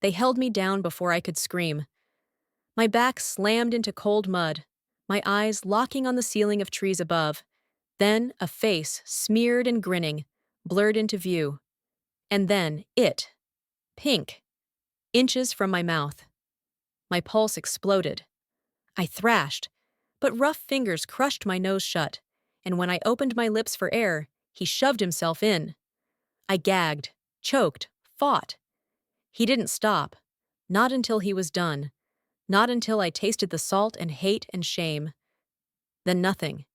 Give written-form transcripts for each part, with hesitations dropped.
They held me down before I could scream. My back slammed into cold mud, my eyes locking on the ceiling of trees above. Then a face, smeared and grinning, blurred into view. And then it, pink, inches from my mouth. My pulse exploded. I thrashed, but rough fingers crushed my nose shut, and when I opened my lips for air, he shoved himself in. I gagged, choked, fought. He didn't stop. Not until he was done. Not until I tasted the salt and hate and shame. Then nothing.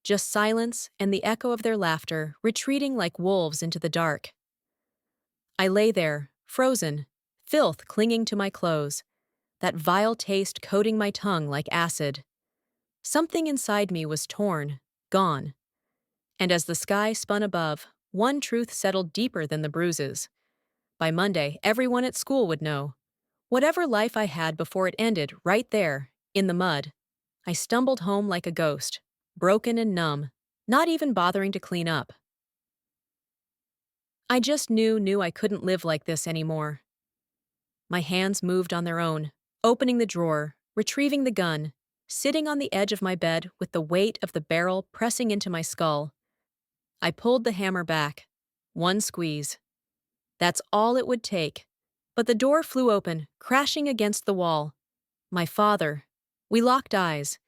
Just silence and the echo of their laughter retreating like wolves into the dark. I lay there, frozen, filth clinging to my clothes, that vile taste coating my tongue like acid. Something inside me was torn, gone. And as the sky spun above, one truth settled deeper than the bruises. By Monday, everyone at school would know. Whatever life I had before it ended, right there, in the mud, I stumbled home like a ghost, broken and numb, not even bothering to clean up. I just knew I couldn't live like this anymore. My hands moved on their own, opening the drawer, retrieving the gun, sitting on the edge of my bed with the weight of the barrel pressing into my skull. I pulled the hammer back. One squeeze. That's all it would take. But the door flew open, crashing against the wall. My father. We locked eyes.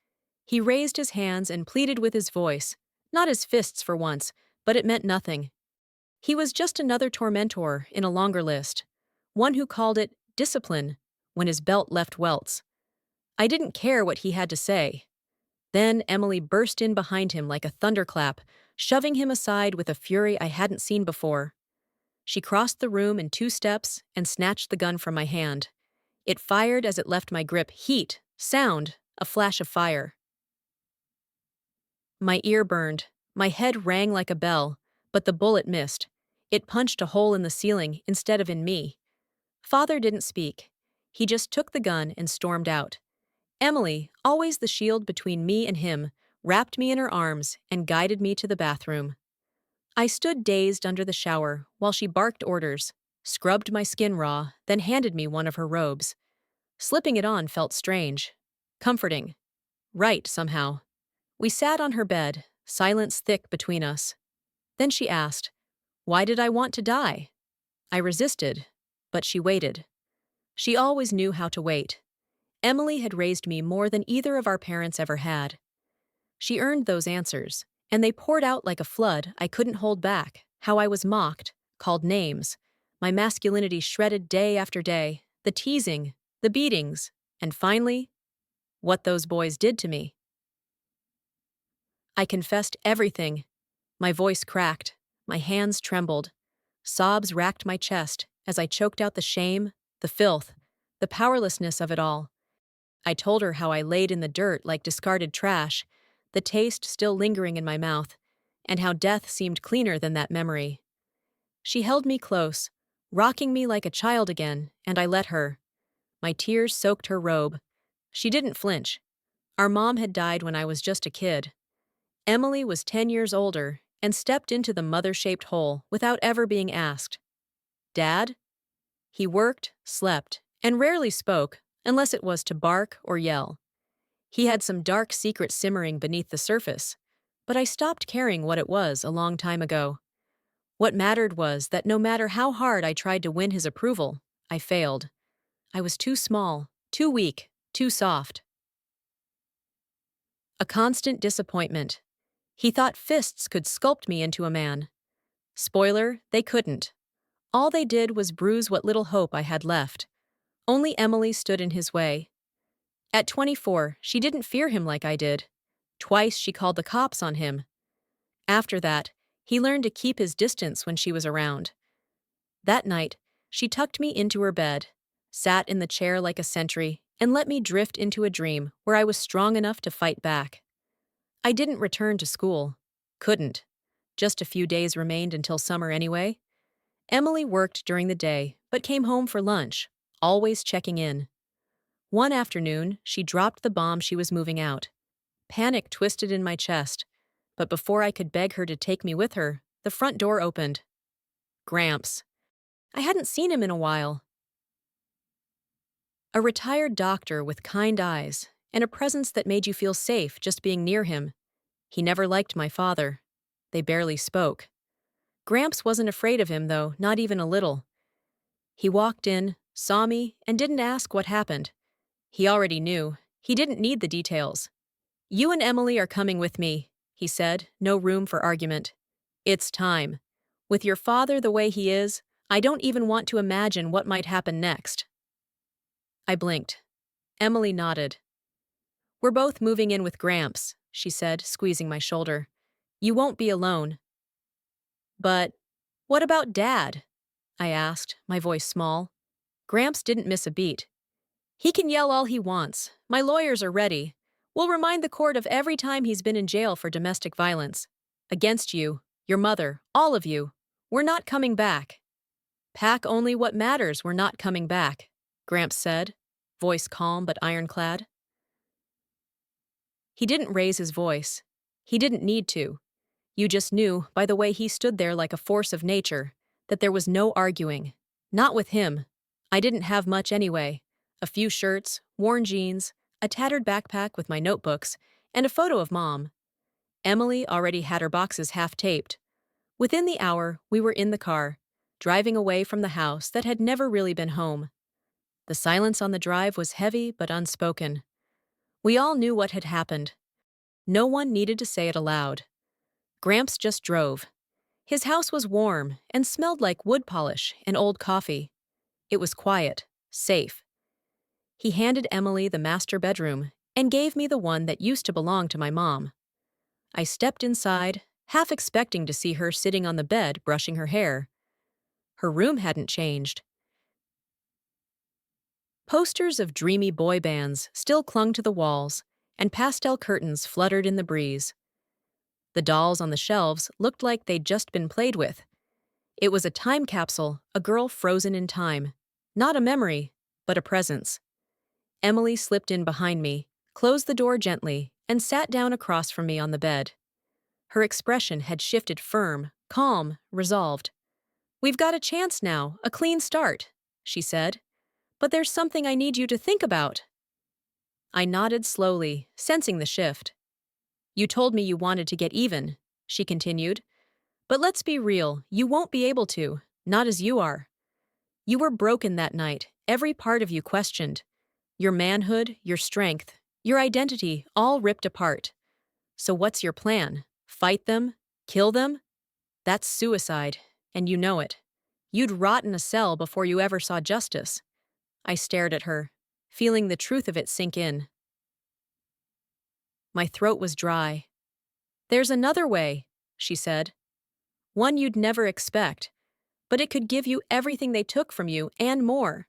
He raised his hands and pleaded with his voice, not his fists for once, but it meant nothing. He was just another tormentor in a longer list, one who called it discipline when his belt left welts. I didn't care what he had to say. Then Emily burst in behind him like a thunderclap, shoving him aside with a fury I hadn't seen before. She crossed the room in 2 steps and snatched the gun from my hand. It fired as it left my grip, heat, sound, a flash of fire. My ear burned, my head rang like a bell, but the bullet missed. It punched a hole in the ceiling instead of in me. Father didn't speak. He just took the gun and stormed out. Emily, always the shield between me and him, wrapped me in her arms and guided me to the bathroom. I stood dazed under the shower while she barked orders, scrubbed my skin raw, then handed me one of her robes. Slipping it on felt strange, comforting, right somehow. We sat on her bed, silence thick between us. Then she asked, "Why did I want to die?" I resisted, but she waited. She always knew how to wait. Emily had raised me more than either of our parents ever had. She earned those answers, and they poured out like a flood I couldn't hold back. How I was mocked, called names, my masculinity shredded day after day, the teasing, the beatings, and finally, what those boys did to me. I confessed everything. My voice cracked, my hands trembled. Sobs racked my chest as I choked out the shame, the filth, the powerlessness of it all. I told her how I laid in the dirt like discarded trash, the taste still lingering in my mouth, and how death seemed cleaner than that memory. She held me close, rocking me like a child again, and I let her. My tears soaked her robe. She didn't flinch. Our mom had died when I was just a kid. Emily was 10 years older and stepped into the mother-shaped hole without ever being asked. Dad? He worked, slept, and rarely spoke unless it was to bark or yell. He had some dark secret simmering beneath the surface, but I stopped caring what it was a long time ago. What mattered was that no matter how hard I tried to win his approval, I failed. I was too small, too weak, too soft. A constant disappointment. He thought fists could sculpt me into a man. Spoiler, they couldn't. All they did was bruise what little hope I had left. Only Emily stood in his way. At 24, she didn't fear him like I did. Twice she called the cops on him. After that, he learned to keep his distance when she was around. That night, she tucked me into her bed, sat in the chair like a sentry, and let me drift into a dream where I was strong enough to fight back. I didn't return to school. Couldn't. Just a few days remained until summer anyway. Emily worked during the day, but came home for lunch, always checking in. One afternoon, she dropped the bomb she was moving out. Panic twisted in my chest, but before I could beg her to take me with her, the front door opened. Gramps. I hadn't seen him in a while. A retired doctor with kind eyes, and a presence that made you feel safe just being near him. He never liked my father. They barely spoke. Gramps wasn't afraid of him, though, not even a little. He walked in, saw me, and didn't ask what happened. He already knew. He didn't need the details. "You and Emily are coming with me," he said, no room for argument. "It's time. With your father the way he is, I don't even want to imagine what might happen next." I blinked. Emily nodded. "We're both moving in with Gramps," she said, squeezing my shoulder. "You won't be alone." "But what about Dad?" I asked, my voice small. Gramps didn't miss a beat. "He can yell all he wants. My lawyers are ready. We'll remind the court of every time he's been in jail for domestic violence. Against you, your mother, all of you. We're not coming back." "Pack only what matters, we're not coming back," Gramps said, voice calm but ironclad. He didn't raise his voice. He didn't need to. You just knew, by the way he stood there like a force of nature, that there was no arguing. Not with him. I didn't have much anyway. A few shirts, worn jeans, a tattered backpack with my notebooks, and a photo of Mom. Emily already had her boxes half-taped. Within the hour, we were in the car, driving away from the house that had never really been home. The silence on the drive was heavy but unspoken. We all knew what had happened. No one needed to say it aloud. Gramps just drove. His house was warm and smelled like wood polish and old coffee. It was quiet, safe. He handed Emily the master bedroom and gave me the one that used to belong to my mom. I stepped inside, half expecting to see her sitting on the bed brushing her hair. Her room hadn't changed. Posters of dreamy boy bands still clung to the walls, and pastel curtains fluttered in the breeze. The dolls on the shelves looked like they'd just been played with. It was a time capsule, a girl frozen in time. Not a memory, but a presence. Emily slipped in behind me, closed the door gently, and sat down across from me on the bed. Her expression had shifted firm, calm, resolved. "We've got a chance now, a clean start," she said. "But there's something I need you to think about." I nodded slowly, sensing the shift. "You told me you wanted to get even," she continued. "But let's be real, you won't be able to, not as you are. You were broken that night, every part of you questioned. Your manhood, your strength, your identity, all ripped apart. So what's your plan? Fight them? Kill them? That's suicide, and you know it. You'd rot in a cell before you ever saw justice." I stared at her, feeling the truth of it sink in. My throat was dry. "There's another way," she said. "One you'd never expect, but it could give you everything they took from you and more."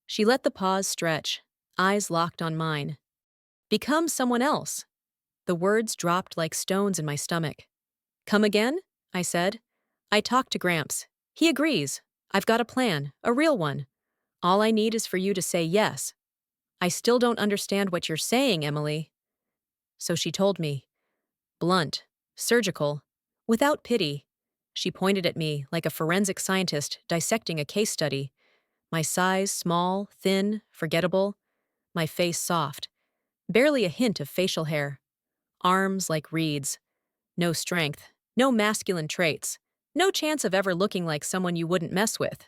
She let the pause stretch, eyes locked on mine. "Become someone else." The words dropped like stones in my stomach. "Come again?" I said. "I talked to Gramps. He agrees. I've got a plan, a real one. All I need is for you to say yes." "I still don't understand what you're saying, Emily." So she told me. Blunt, surgical, without pity. She pointed at me like a forensic scientist dissecting a case study. My size small, thin, forgettable. My face soft. Barely a hint of facial hair. Arms like reeds. No strength, no masculine traits. No chance of ever looking like someone you wouldn't mess with.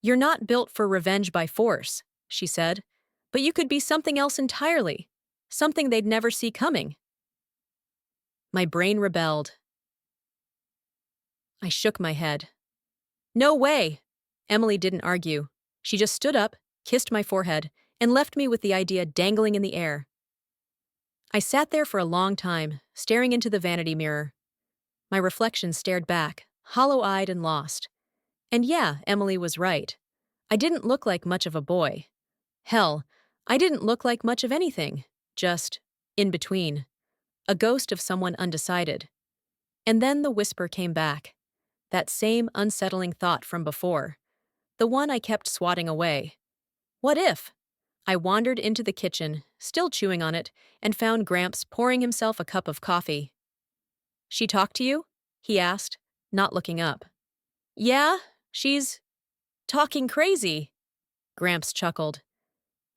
"You're not built for revenge by force," she said, "but you could be something else entirely. Something they'd never see coming." My brain rebelled. I shook my head. "No way!" Emily didn't argue. She just stood up, kissed my forehead, and left me with the idea dangling in the air. I sat there for a long time, staring into the vanity mirror. My reflection stared back, hollow-eyed and lost. And yeah, Emily was right. I didn't look like much of a boy. Hell, I didn't look like much of anything. Just in between. A ghost of someone undecided. And then the whisper came back. That same unsettling thought from before. The one I kept swatting away. What if? I wandered into the kitchen, still chewing on it, and found Gramps pouring himself a cup of coffee. "She talked to you?" he asked, not looking up. "Yeah, she's talking crazy." Gramps chuckled.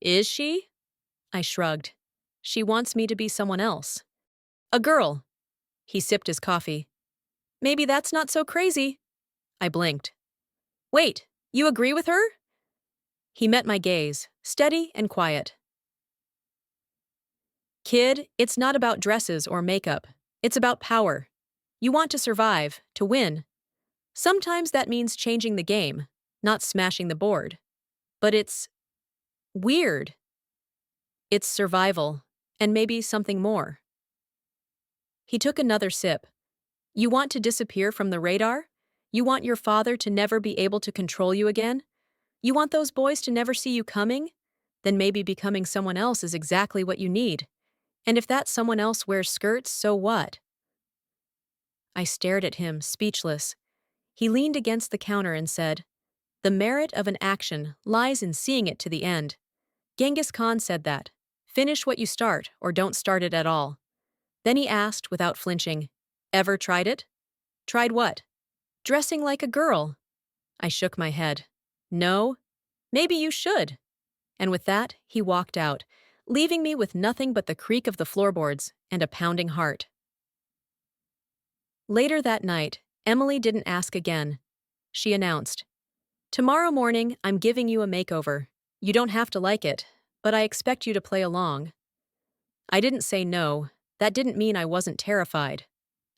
Is she? I shrugged. She wants me to be someone else. A girl. He sipped his coffee. Maybe that's not so crazy. I blinked. Wait, you agree with her? He met my gaze, steady and quiet. Kid, it's not about dresses or makeup. It's about power. You want to survive, to win. Sometimes that means changing the game, not smashing the board. But it's weird. It's survival, and maybe something more. He took another sip. You want to disappear from the radar? You want your father to never be able to control you again? You want those boys to never see you coming? Then maybe becoming someone else is exactly what you need. And if that someone else wears skirts, so what? I stared at him, speechless. He leaned against the counter and said, The merit of an action lies in seeing it to the end. Genghis Khan said that. Finish what you start, or don't start it at all. Then he asked, without flinching, Ever tried it? Tried what? Dressing like a girl. I shook my head. No? Maybe you should. And with that, he walked out, leaving me with nothing but the creak of the floorboards and a pounding heart. Later that night, Emily didn't ask again. She announced, Tomorrow morning, I'm giving you a makeover. You don't have to like it, but I expect you to play along. I didn't say no. That didn't mean I wasn't terrified.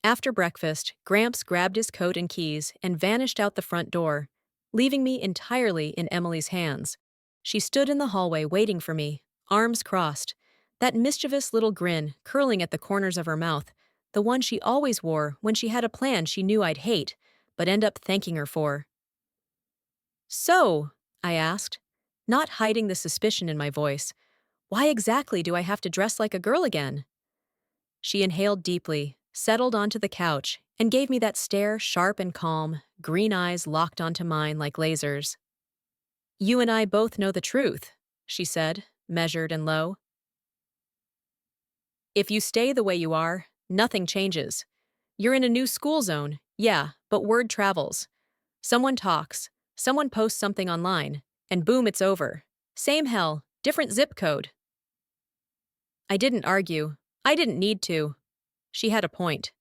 After breakfast, Gramps grabbed his coat and keys and vanished out the front door, leaving me entirely in Emily's hands. She stood in the hallway waiting for me, arms crossed, that mischievous little grin curling at the corners of her mouth, the one she always wore when she had a plan she knew I'd hate, but end up thanking her for. So, I asked, not hiding the suspicion in my voice, why exactly do I have to dress like a girl again? She inhaled deeply, settled onto the couch, and gave me that stare, sharp and calm, green eyes locked onto mine like lasers. You and I both know the truth, she said, measured and low. If you stay the way you are, nothing changes. You're in a new school zone, yeah, but word travels. Someone talks, someone posts something online, and boom, it's over. Same hell, different zip code. I didn't argue. I didn't need to. She had a point.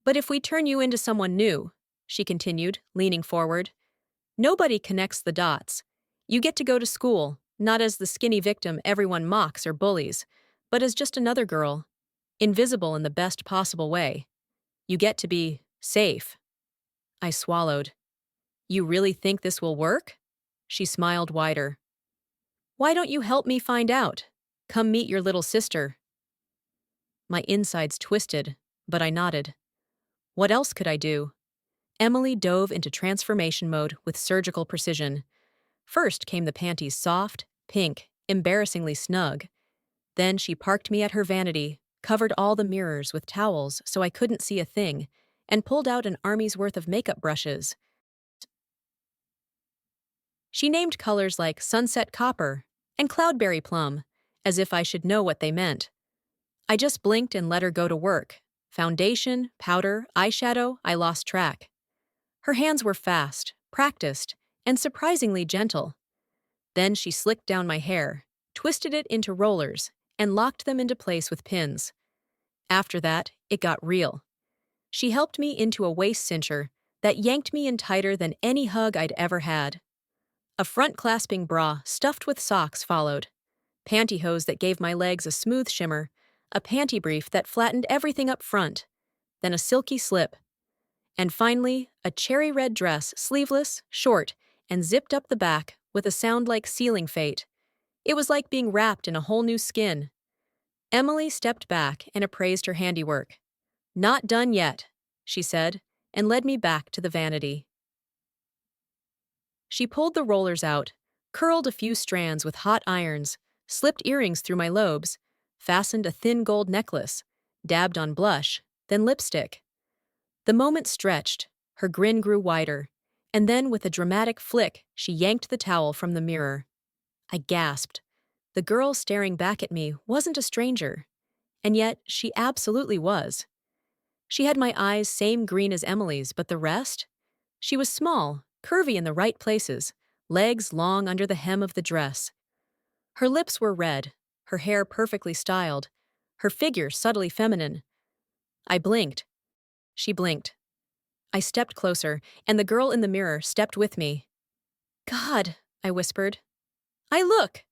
But if we turn you into someone new, she continued, leaning forward, nobody connects the dots. You get to go to school, not as the skinny victim everyone mocks or bullies, but as just another girl, invisible in the best possible way. You get to be safe. I swallowed. You really think this will work? She smiled wider. Why don't you help me find out? Come meet your little sister. My insides twisted, but I nodded. What else could I do? Emily dove into transformation mode with surgical precision. First came the panties soft, pink, embarrassingly snug. Then she parked me at her vanity, covered all the mirrors with towels so I couldn't see a thing, and pulled out an army's worth of makeup brushes. She named colors like sunset copper and cloudberry plum, as if I should know what they meant. I just blinked and let her go to work. Foundation, powder, eyeshadow, I lost track. Her hands were fast, practiced, and surprisingly gentle. Then she slicked down my hair, twisted it into rollers, and locked them into place with pins. After that, it got real. She helped me into a waist cincher that yanked me in tighter than any hug I'd ever had. A front-clasping bra stuffed with socks followed, pantyhose that gave my legs a smooth shimmer, a panty brief that flattened everything up front, then a silky slip, and finally, a cherry-red dress, sleeveless, short, and zipped up the back with a sound like sealing fate. It was like being wrapped in a whole new skin. Emily stepped back and appraised her handiwork. Not done yet, she said, and led me back to the vanity. She pulled the rollers out, curled a few strands with hot irons, slipped earrings through my lobes, fastened a thin gold necklace, dabbed on blush, then lipstick. The moment stretched, her grin grew wider, and then with a dramatic flick, she yanked the towel from the mirror. I gasped. The girl staring back at me wasn't a stranger, and yet she absolutely was. She had my eyes same green as Emily's, but the rest? She was small, curvy in the right places, legs long under the hem of the dress. Her lips were red, her hair perfectly styled, her figure subtly feminine. I blinked. She blinked. I stepped closer, and the girl in the mirror stepped with me. God, I whispered. I look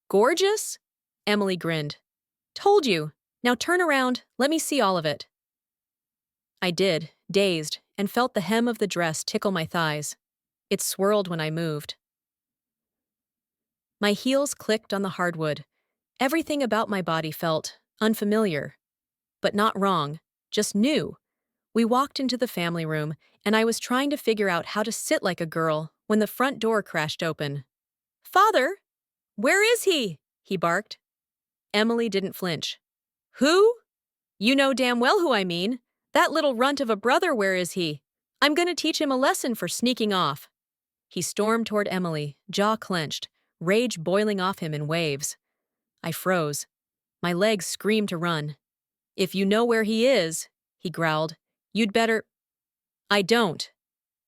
gorgeous? Emily grinned. Told you. Now turn around, let me see all of it. I did, dazed, and felt the hem of the dress tickle my thighs. It swirled when I moved. My heels clicked on the hardwood. Everything about my body felt unfamiliar. But not wrong, just new. We walked into the family room, and I was trying to figure out how to sit like a girl when the front door crashed open. Father! Where is he? He barked. Emily didn't flinch. Who? You know damn well who I mean. That little runt of a brother, where is he? I'm gonna teach him a lesson for sneaking off. He stormed toward Emily, jaw clenched, rage boiling off him in waves. I froze. My legs screamed to run. If you know where he is, he growled, you'd better. I don't.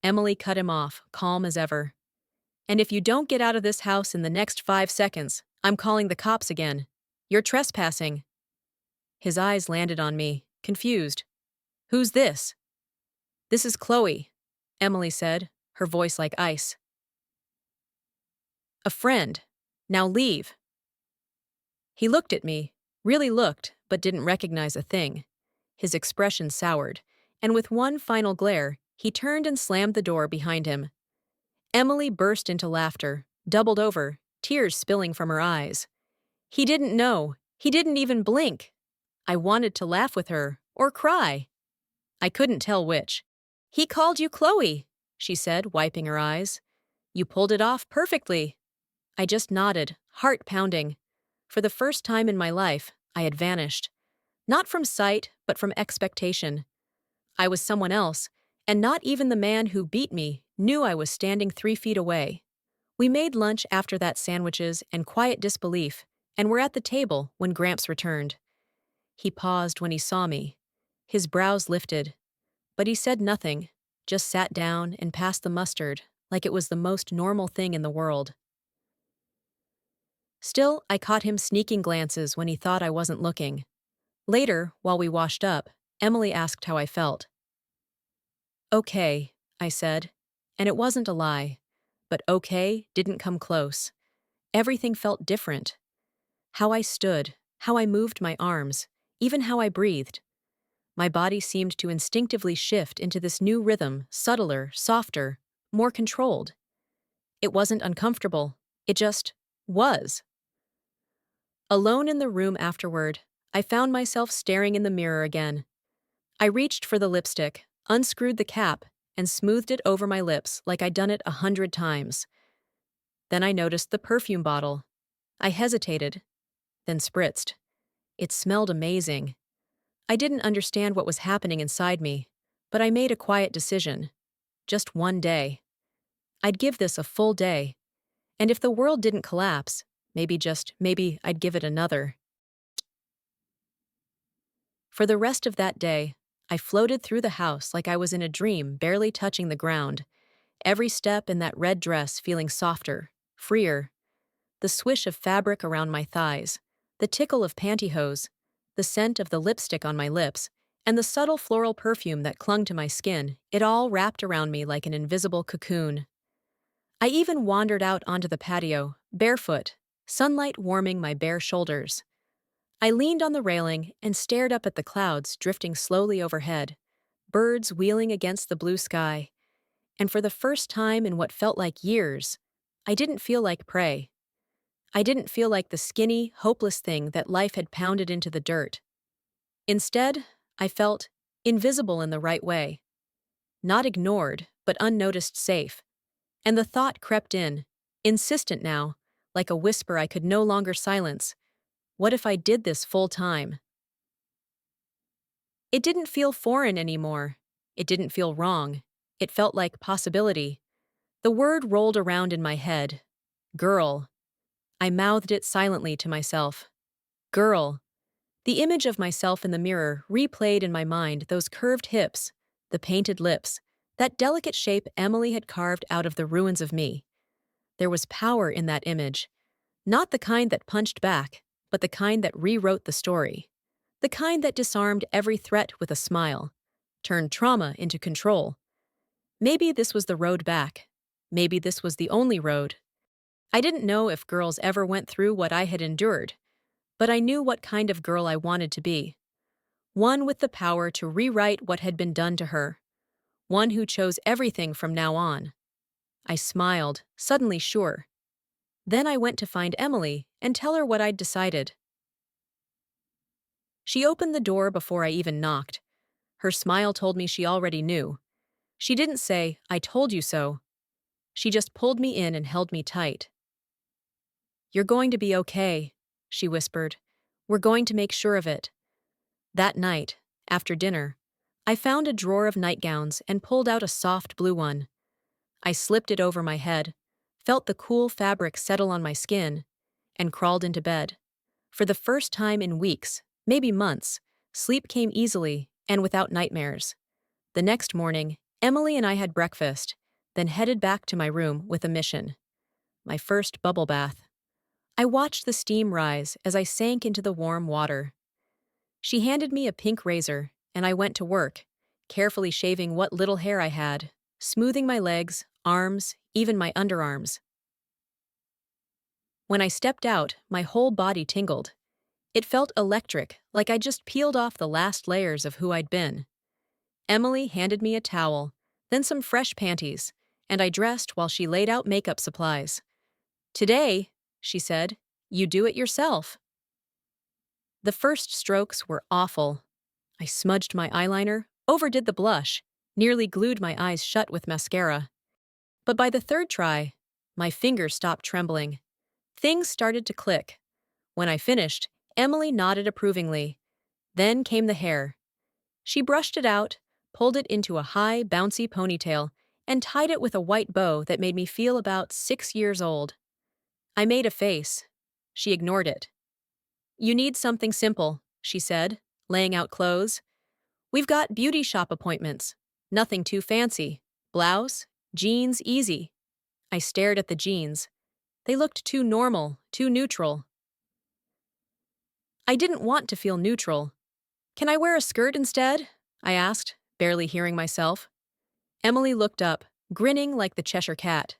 Emily cut him off, calm as ever. And if you don't get out of this house in the next 5 seconds, I'm calling the cops again. You're trespassing. His eyes landed on me, confused. Who's this? This is Chloe, Emily said, her voice like ice. A friend. Now leave. He looked at me, really looked, but didn't recognize a thing. His expression soured, and with one final glare, he turned and slammed the door behind him. Emily burst into laughter, doubled over, tears spilling from her eyes. He didn't know. He didn't even blink. I wanted to laugh with her, or cry. I couldn't tell which. He called you Chloe, she said, wiping her eyes. You pulled it off perfectly. I just nodded, heart pounding. For the first time in my life, I had vanished. Not from sight, but from expectation. I was someone else, and not even the man who beat me knew I was standing 3 feet away. We made lunch after that, sandwiches and quiet disbelief, and were at the table when Gramps returned. He paused when he saw me. His brows lifted. But he said nothing, just sat down and passed the mustard like it was the most normal thing in the world. Still, I caught him sneaking glances when he thought I wasn't looking. Later, while we washed up, Emily asked how I felt. Okay, I said, and it wasn't a lie. But okay didn't come close. Everything felt different. How I stood, how I moved my arms, even how I breathed. My body seemed to instinctively shift into this new rhythm, subtler, softer, more controlled. It wasn't uncomfortable. It just was. Alone in the room afterward, I found myself staring in the mirror again. I reached for the lipstick, unscrewed the cap, and smoothed it over my lips like I'd done it 100 times. Then I noticed the perfume bottle. I hesitated, then spritzed. It smelled amazing. I didn't understand what was happening inside me, but I made a quiet decision. Just one day. I'd give this a full day. And if the world didn't collapse, maybe I'd give it another. For the rest of that day, I floated through the house like I was in a dream, barely touching the ground. Every step in that red dress feeling softer, freer. The swish of fabric around my thighs, the tickle of pantyhose, the scent of the lipstick on my lips, and the subtle floral perfume that clung to my skin, it all wrapped around me like an invisible cocoon. I even wandered out onto the patio, barefoot, sunlight warming my bare shoulders. I leaned on the railing and stared up at the clouds drifting slowly overhead, birds wheeling against the blue sky. And for the first time in what felt like years, I didn't feel like prey. I didn't feel like the skinny, hopeless thing that life had pounded into the dirt. Instead, I felt invisible in the right way. Not ignored, but unnoticed safe. And the thought crept in, insistent now, like a whisper I could no longer silence. What if I did this full time? It didn't feel foreign anymore. It didn't feel wrong. It felt like possibility. The word rolled around in my head. Girl. I mouthed it silently to myself. Girl. The image of myself in the mirror replayed in my mind those curved hips, the painted lips, that delicate shape Emily had carved out of the ruins of me. There was power in that image. Not the kind that punched back, but the kind that rewrote the story. The kind that disarmed every threat with a smile, turned trauma into control. Maybe this was the road back. Maybe this was the only road. I didn't know if girls ever went through what I had endured, but I knew what kind of girl I wanted to be. One with the power to rewrite what had been done to her. One who chose everything from now on. I smiled, suddenly sure. Then I went to find Emily and tell her what I'd decided. She opened the door before I even knocked. Her smile told me she already knew. She didn't say, "I told you so." She just pulled me in and held me tight. "You're going to be okay," she whispered. "We're going to make sure of it." That night, after dinner, I found a drawer of nightgowns and pulled out a soft blue one. I slipped it over my head, felt the cool fabric settle on my skin, and crawled into bed. For the first time in weeks, maybe months, sleep came easily and without nightmares. The next morning, Emily and I had breakfast, then headed back to my room with a mission. My first bubble bath. I watched the steam rise as I sank into the warm water. She handed me a pink razor, and I went to work, carefully shaving what little hair I had, smoothing my legs, arms, even my underarms. When I stepped out, my whole body tingled. It felt electric, like I just peeled off the last layers of who I'd been. Emily handed me a towel, then some fresh panties, and I dressed while she laid out makeup supplies. "Today," she said, "you do it yourself." The first strokes were awful. I smudged my eyeliner, overdid the blush, nearly glued my eyes shut with mascara. But by the third try, my fingers stopped trembling. Things started to click. When I finished, Emily nodded approvingly. Then came the hair. She brushed it out, pulled it into a high, bouncy ponytail, and tied it with a white bow that made me feel about 6 years old. I made a face. She ignored it. "You need something simple," she said, laying out clothes. "We've got beauty shop appointments. Nothing too fancy. Blouse, jeans, easy." I stared at the jeans. They looked too normal, too neutral. I didn't want to feel neutral. "Can I wear a skirt instead?" I asked, barely hearing myself. Emily looked up, grinning like the Cheshire Cat.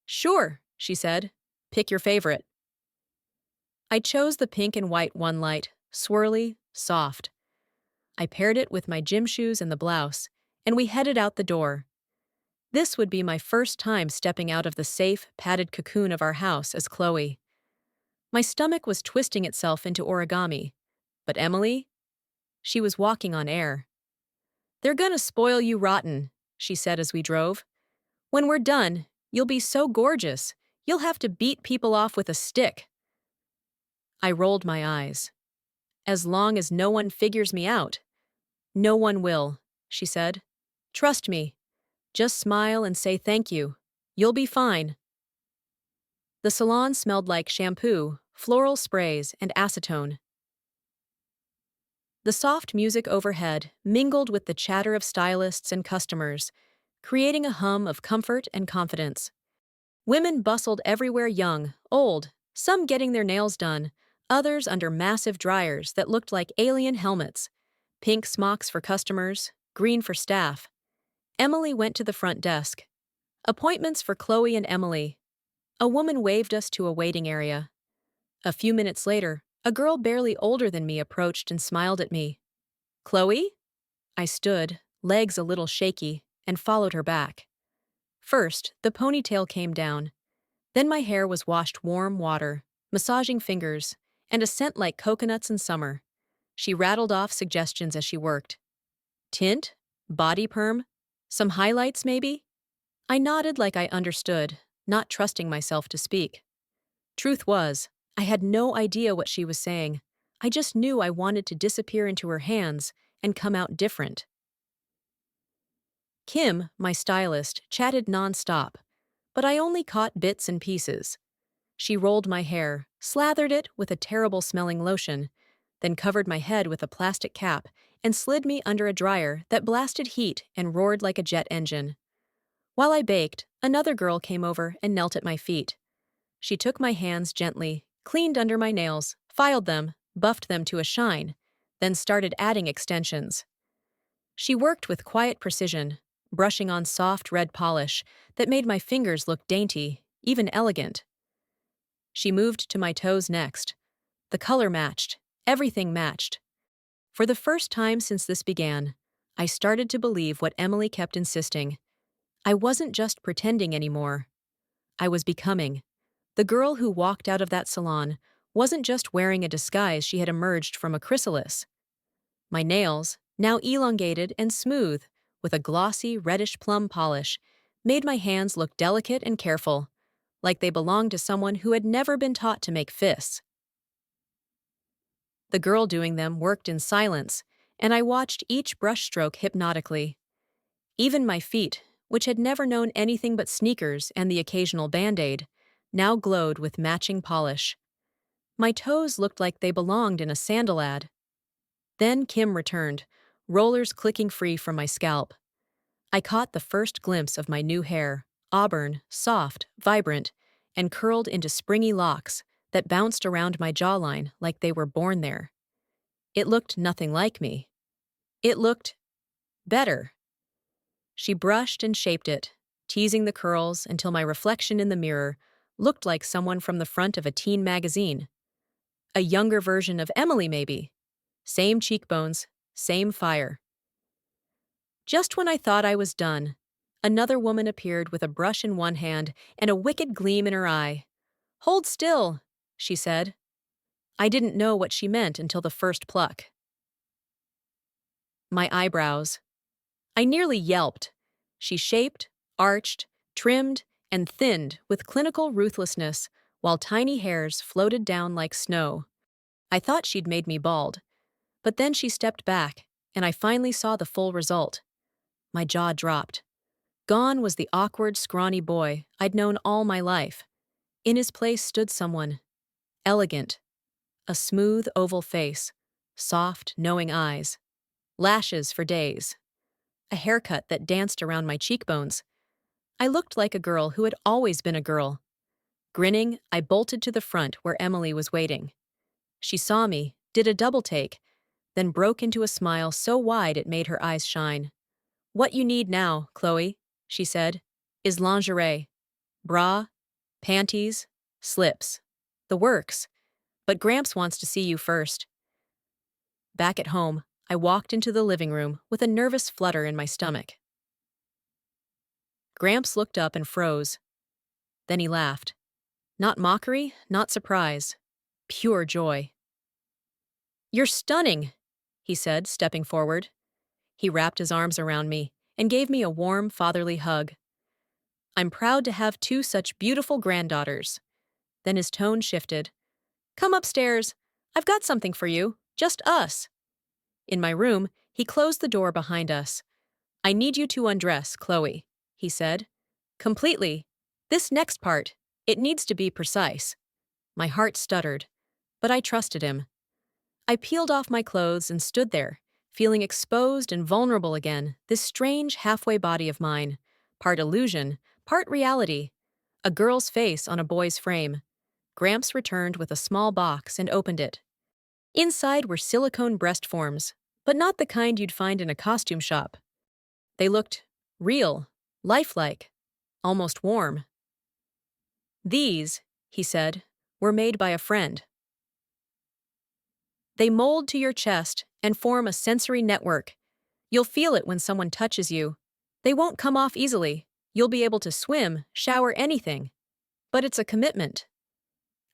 "Sure," she said. "Pick your favorite." I chose the pink and white one light, swirly, soft. I paired it with my gym shoes and the blouse, and we headed out the door. This would be my first time stepping out of the safe, padded cocoon of our house as Chloe. My stomach was twisting itself into origami. But Emily? She was walking on air. "They're gonna spoil you rotten," she said as we drove. "When we're done, you'll be so gorgeous, you'll have to beat people off with a stick." I rolled my eyes. "As long as no one figures me out." "No one will," she said. "Trust me. Just smile and say thank you. You'll be fine." The salon smelled like shampoo, floral sprays, and acetone. The soft music overhead mingled with the chatter of stylists and customers, creating a hum of comfort and confidence. Women bustled everywhere, young, old, some getting their nails done, others under massive dryers that looked like alien helmets. Pink smocks for customers, green for staff. Emily went to the front desk. "Appointments for Chloe and Emily." A woman waved us to a waiting area. A few minutes later, a girl barely older than me approached and smiled at me. "Chloe?" I stood, legs a little shaky, and followed her back. First, the ponytail came down. Then my hair was washed warm water, massaging fingers, and a scent like coconuts in summer. She rattled off suggestions as she worked. "Tint? Body perm? Some highlights, maybe?" I nodded like I understood, not trusting myself to speak. Truth was, I had no idea what she was saying. I just knew I wanted to disappear into her hands and come out different. Kim, my stylist, chatted nonstop, but I only caught bits and pieces. She rolled my hair, slathered it with a terrible-smelling lotion, then covered my head with a plastic cap and slid me under a dryer that blasted heat and roared like a jet engine. While I baked, Another girl came over and knelt at my feet. She took my hands gently, cleaned under my nails, filed them, buffed them to a shine, then started adding extensions. She worked with quiet precision, brushing on soft red polish that made my fingers look dainty, even elegant. She moved to my toes next. The color matched. Everything matched. For the first time since this began, I started to believe what Emily kept insisting. I wasn't just pretending anymore. I was becoming. The girl who walked out of that salon wasn't just wearing a disguise she had emerged from a chrysalis. My nails, now elongated and smooth, with a glossy reddish plum polish, made my hands look delicate and careful, like they belonged to someone who had never been taught to make fists. The girl doing them worked in silence, and I watched each brushstroke hypnotically. Even my feet, which had never known anything but sneakers and the occasional Band-Aid, now glowed with matching polish. My toes looked like they belonged in a sandal ad. Then Kim returned, rollers clicking free from my scalp. I caught the first glimpse of my new hair, auburn, soft, vibrant, and curled into springy locks that bounced around my jawline like they were born there. It looked nothing like me. It looked better. She brushed and shaped it, teasing the curls until my reflection in the mirror looked like someone from the front of a teen magazine. A younger version of Emily, maybe. Same cheekbones, same fire. Just when I thought I was done, another woman appeared with a brush in one hand and a wicked gleam in her eye. "Hold still," she said. I didn't know what she meant until the first pluck. My eyebrows. I nearly yelped. She shaped, arched, trimmed, and thinned with clinical ruthlessness while tiny hairs floated down like snow. I thought she'd made me bald, but then she stepped back, and I finally saw the full result. My jaw dropped. Gone was the awkward, scrawny boy I'd known all my life. In his place stood someone elegant. A smooth, oval face, soft, knowing eyes, lashes for days, a haircut that danced around my cheekbones. I looked like a girl who had always been a girl. Grinning, I bolted to the front where Emily was waiting. She saw me, did a double take, then broke into a smile so wide it made her eyes shine. "What you need now, Chloe," she said, "is lingerie. Bra, panties, slips. The works. But Gramps wants to see you first." Back at home, I walked into the living room with a nervous flutter in my stomach. Gramps looked up and froze. Then he laughed. Not mockery, not surprise. Pure joy. "You're stunning," he said, stepping forward. He wrapped his arms around me and gave me a warm, fatherly hug. "I'm proud to have two such beautiful granddaughters." Then his tone shifted. "Come upstairs. I've got something for you. Just us." In my room, he closed the door behind us. "I need you to undress, Chloe," he said. "Completely. This next part, it needs to be precise." My heart stuttered, but I trusted him. I peeled off my clothes and stood there, feeling exposed and vulnerable again, this strange halfway body of mine, part illusion, part reality, a girl's face on a boy's frame. Gramps returned with a small box and opened it. Inside were silicone breast forms, but not the kind you'd find in a costume shop. They looked real, lifelike, almost warm. "These," he said, "were made by a friend. They mold to your chest and form a sensory network. You'll feel it when someone touches you. They won't come off easily. You'll be able to swim, shower, anything. But it's a commitment."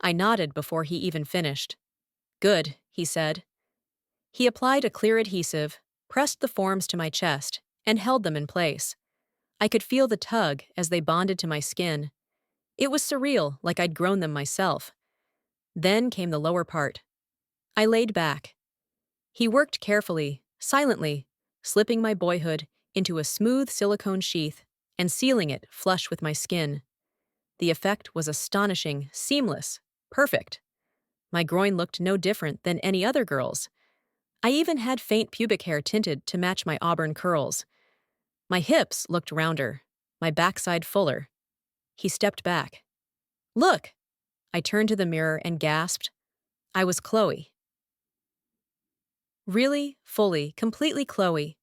I nodded before he even finished. "Good," he said. He applied a clear adhesive, pressed the forms to my chest, and held them in place. I could feel the tug as they bonded to my skin. It was surreal, like I'd grown them myself. Then came the lower part. I laid back. He worked carefully, silently, slipping my boyhood into a smooth silicone sheath and sealing it flush with my skin. The effect was astonishing, seamless, perfect. My groin looked no different than any other girl's. I even had faint pubic hair tinted to match my auburn curls. My hips looked rounder, my backside fuller. He stepped back. Look! I turned to the mirror and gasped. I was Chloe. Really, fully, completely Chloe.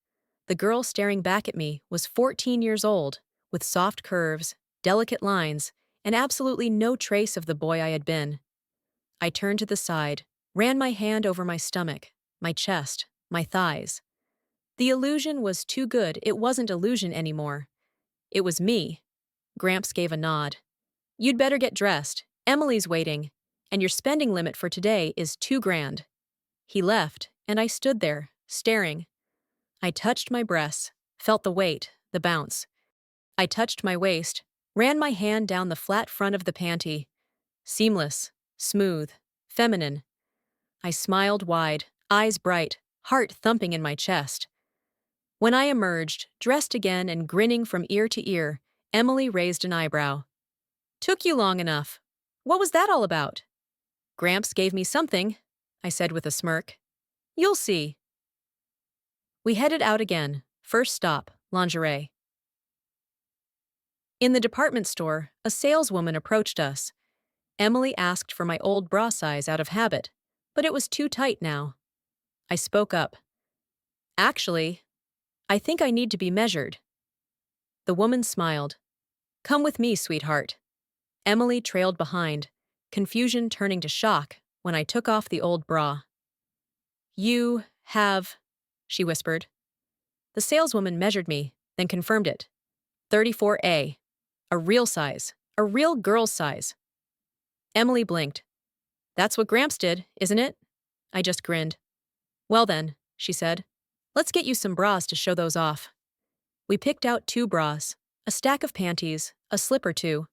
The girl staring back at me was 14 years old, with soft curves, delicate lines, and absolutely no trace of the boy I had been. I turned to the side, ran my hand over my stomach, my chest, my thighs. The illusion was too good, it wasn't illusion anymore. It was me. Gramps gave a nod. You'd better get dressed. Emily's waiting, and your spending limit for today is $2,000. He left, and I stood there, staring. I touched my breasts, felt the weight, the bounce. I touched my waist, ran my hand down the flat front of the panty. Seamless, smooth, feminine. I smiled wide, eyes bright, heart thumping in my chest. When I emerged, dressed again and grinning from ear to ear, Emily raised an eyebrow. Took you long enough. What was that all about? Gramps gave me something, I said with a smirk. You'll see. We headed out again. First stop, lingerie. In the department store, a saleswoman approached us. Emily asked for my old bra size out of habit, but it was too tight now. I spoke up. Actually, I think I need to be measured. The woman smiled. Come with me, sweetheart. Emily trailed behind, confusion turning to shock when I took off the old bra. You have, she whispered. The saleswoman measured me, then confirmed it. 34A. A real size. A real girl's size. Emily blinked. That's what Gramps did, isn't it? I just grinned. Well then, she said. Let's get you some bras to show those off. We picked out 2 bras, a stack of panties, a slip or 2.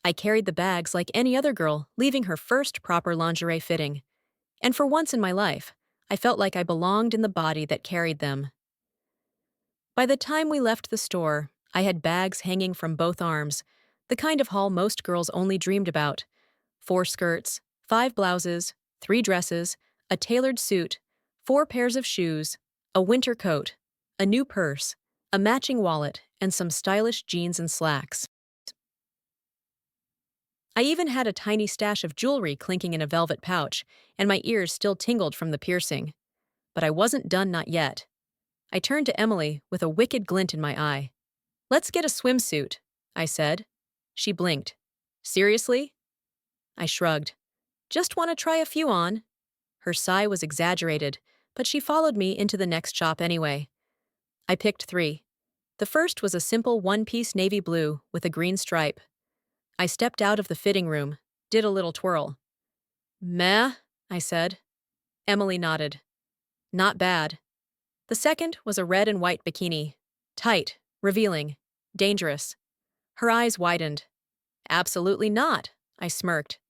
I carried the bags like any other girl, leaving her first proper lingerie fitting. And for once in my life, I felt like I belonged in the body that carried them. By the time we left the store, I had bags hanging from both arms, the kind of haul most girls only dreamed about. 4 skirts, 5 blouses, 3 dresses, a tailored suit, 4 pairs of shoes, a winter coat, a new purse, a matching wallet, and some stylish jeans and slacks. I even had a tiny stash of jewelry clinking in a velvet pouch, and my ears still tingled from the piercing. But I wasn't done, not yet. I turned to Emily with a wicked glint in my eye. Let's get a swimsuit, I said. She blinked. Seriously? I shrugged. Just want to try a few on. Her sigh was exaggerated, but she followed me into the next shop anyway. I picked 3. The first was a simple one-piece navy blue with a green stripe. I stepped out of the fitting room, did a little twirl. Meh, I said. Emily nodded. Not bad. The second was a red and white bikini. Tight, revealing, dangerous. Her eyes widened. Absolutely not, I smirked.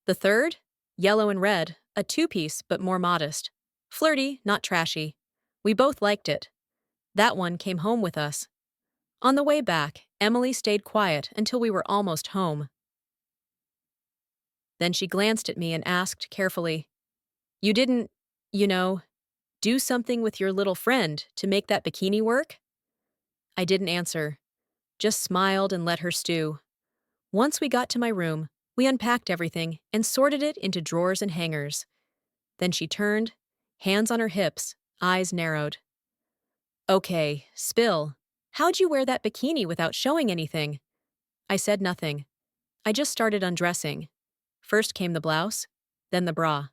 The third? Yellow and red, a 2-piece but more modest. Flirty, not trashy. We both liked it. That one came home with us. On the way back, Emily stayed quiet until we were almost home. Then she glanced at me and asked carefully, You didn't, do something with your little friend to make that bikini work? I didn't answer, just smiled and let her stew. Once we got to my room, we unpacked everything and sorted it into drawers and hangers. Then she turned, hands on her hips, eyes narrowed. Okay, spill. How'd you wear that bikini without showing anything? I said nothing. I just started undressing. First came the blouse, then the bra.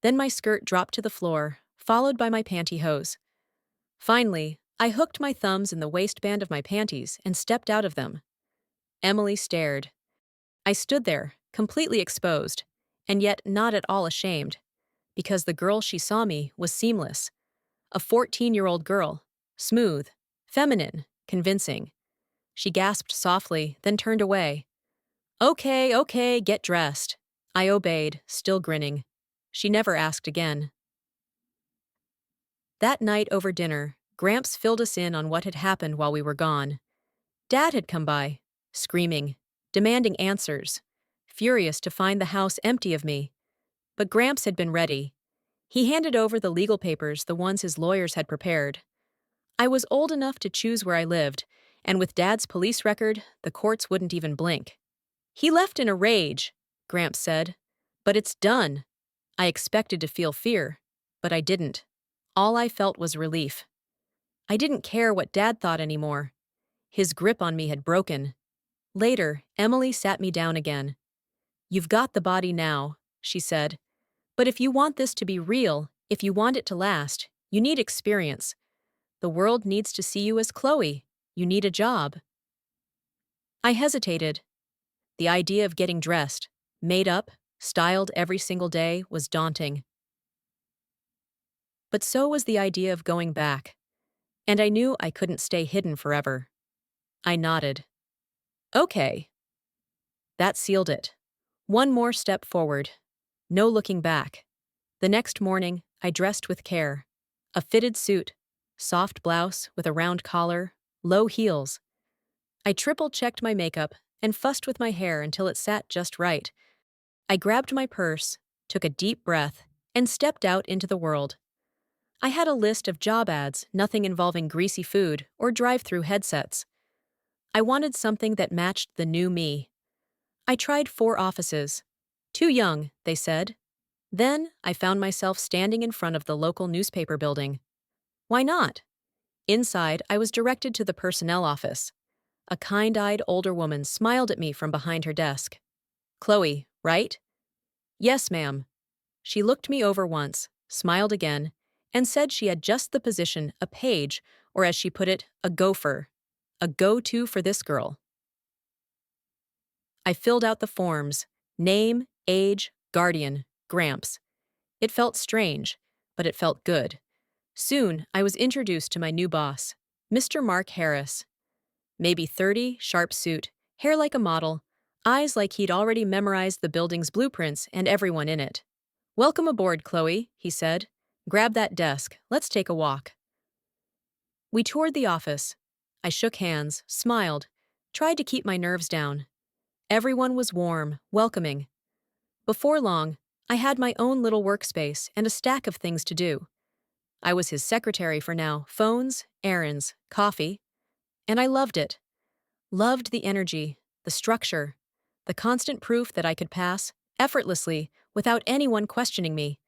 Then my skirt dropped to the floor, followed by my pantyhose. Finally, I hooked my thumbs in the waistband of my panties and stepped out of them. Emily stared. I stood there, completely exposed, and yet not at all ashamed, because the girl she saw me was seamless. A 14-year-old girl, smooth, feminine, convincing. She gasped softly, then turned away. Okay, get dressed. I obeyed, still grinning. She never asked again. That night over dinner, Gramps filled us in on what had happened while we were gone. Dad had come by, screaming, demanding answers, furious to find the house empty of me. But Gramps had been ready. He handed over the legal papers, the ones his lawyers had prepared. I was old enough to choose where I lived, And with Dad's police record, the courts wouldn't even blink. He left in a rage, Gramps said. But it's done. I expected to feel fear, but I didn't. All I felt was relief. I didn't care what Dad thought anymore. His grip on me had broken. Later, Emily sat me down again. "You've got the body now," she said. "But if you want this to be real, if you want it to last, you need experience. The world needs to see you as Chloe. You need a job." I hesitated. The idea of getting dressed, made up, styled every single day was daunting. But so was the idea of going back. And I knew I couldn't stay hidden forever. I nodded. "Okay." That sealed it. One more step forward. No looking back. The next morning, I dressed with care. A fitted suit, soft blouse with a round collar, low heels. I triple-checked my makeup and fussed with my hair until it sat just right. I grabbed my purse, took a deep breath, and stepped out into the world. I had a list of job ads, nothing involving greasy food or drive-through headsets. I wanted something that matched the new me. I tried 4 offices. Too young, they said. Then I found myself standing in front of the local newspaper building. Why not? Inside, I was directed to the personnel office. A kind-eyed older woman smiled at me from behind her desk. "Chloe, right?" "Yes, ma'am." She looked me over once, smiled again, and said she had just the position, a page, or as she put it, a gopher. A go-to for this girl. I filled out the forms. Name, age, guardian, Gramps. It felt strange, but it felt good. Soon, I was introduced to my new boss, Mr. Mark Harris. Maybe 30, sharp suit, hair like a model, eyes like he'd already memorized the building's blueprints and everyone in it. "Welcome aboard, Chloe," he said. "Grab that desk. Let's take a walk." We toured the office. I shook hands, smiled, tried to keep my nerves down. Everyone was warm, welcoming. Before long, I had my own little workspace and a stack of things to do. I was his secretary for now, phones, errands, coffee. And I loved it. Loved the energy, the structure, the constant proof that I could pass, effortlessly, without anyone questioning me.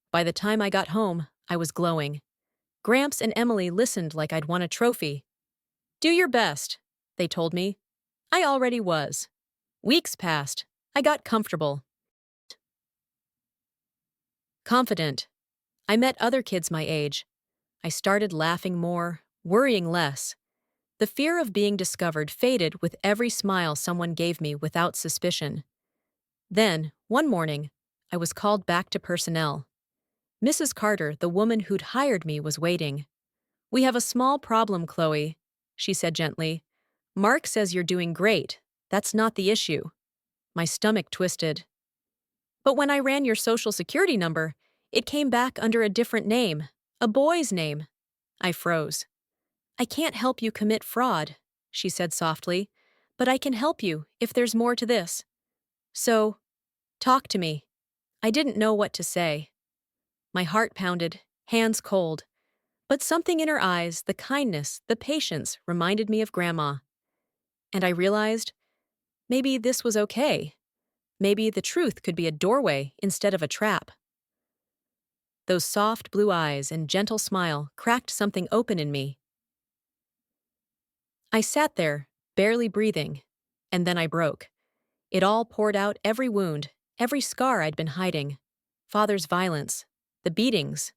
By the time I got home, I was glowing. Gramps and Emily listened like I'd won a trophy. "Do your best," they told me. I already was. Weeks passed. I got comfortable. Confident. I met other kids my age. I started laughing more, worrying less. The fear of being discovered faded with every smile someone gave me without suspicion. Then, one morning, I was called back to personnel. Mrs. Carter, the woman who'd hired me, was waiting. "We have a small problem, Chloe," she said gently. "Mark says you're doing great. That's not the issue." My stomach twisted. "But when I ran your social security number, it came back under a different name, a boy's name." I froze. "I can't help you commit fraud," she said softly, "but I can help you if there's more to this. So, talk to me." I didn't know what to say. My heart pounded, hands cold. But something in her eyes, the kindness, the patience, reminded me of Grandma. And I realized, maybe this was okay. Maybe the truth could be a doorway instead of a trap. Those soft blue eyes and gentle smile cracked something open in me. I sat there, barely breathing, and then I broke. It all poured out, every wound, every scar I'd been hiding. Father's violence, the beatings,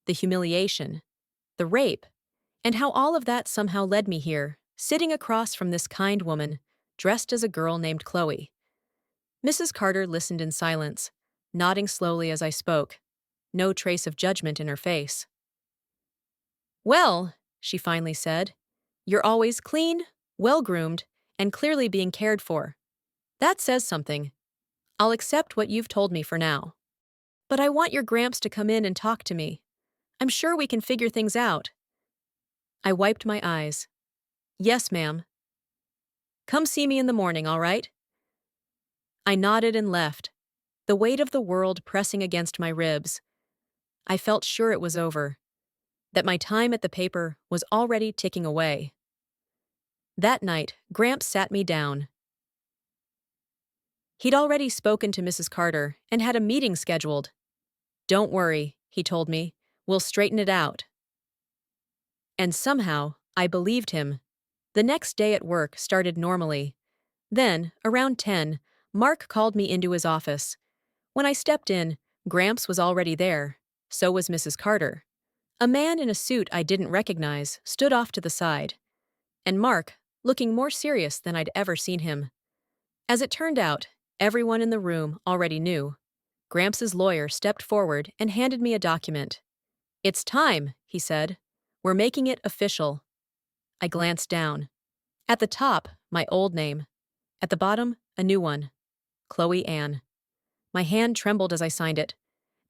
the humiliation, the rape, and how all of that somehow led me here, sitting across from this kind woman, dressed as a girl named Chloe. Mrs. Carter listened in silence, nodding slowly as I spoke, no trace of judgment in her face. "Well," she finally said, "you're always clean, well-groomed, and clearly being cared for. That says something. I'll accept what you've told me for now. But I want your Gramps to come in and talk to me. I'm sure we can figure things out." I wiped my eyes. "Yes, ma'am." "Come see me in the morning, all right?" I nodded and left, the weight of the world pressing against my ribs. I felt sure it was over, that my time at the paper was already ticking away. That night, Gramps sat me down. He'd already spoken to Mrs. Carter and had a meeting scheduled. "Don't worry," he told me. "We'll straighten it out." And somehow, I believed him. The next day at work started normally. Then, around 10, Mark called me into his office. When I stepped in, Gramps was already there. So was Mrs. Carter. A man in a suit I didn't recognize stood off to the side. And Mark, looking more serious than I'd ever seen him. As it turned out, everyone in the room already knew. Gramps' lawyer stepped forward and handed me a document. "It's time," he said. "We're making it official." I glanced down. At the top, my old name. At the bottom, a new one. Chloe Ann. My hand trembled as I signed it.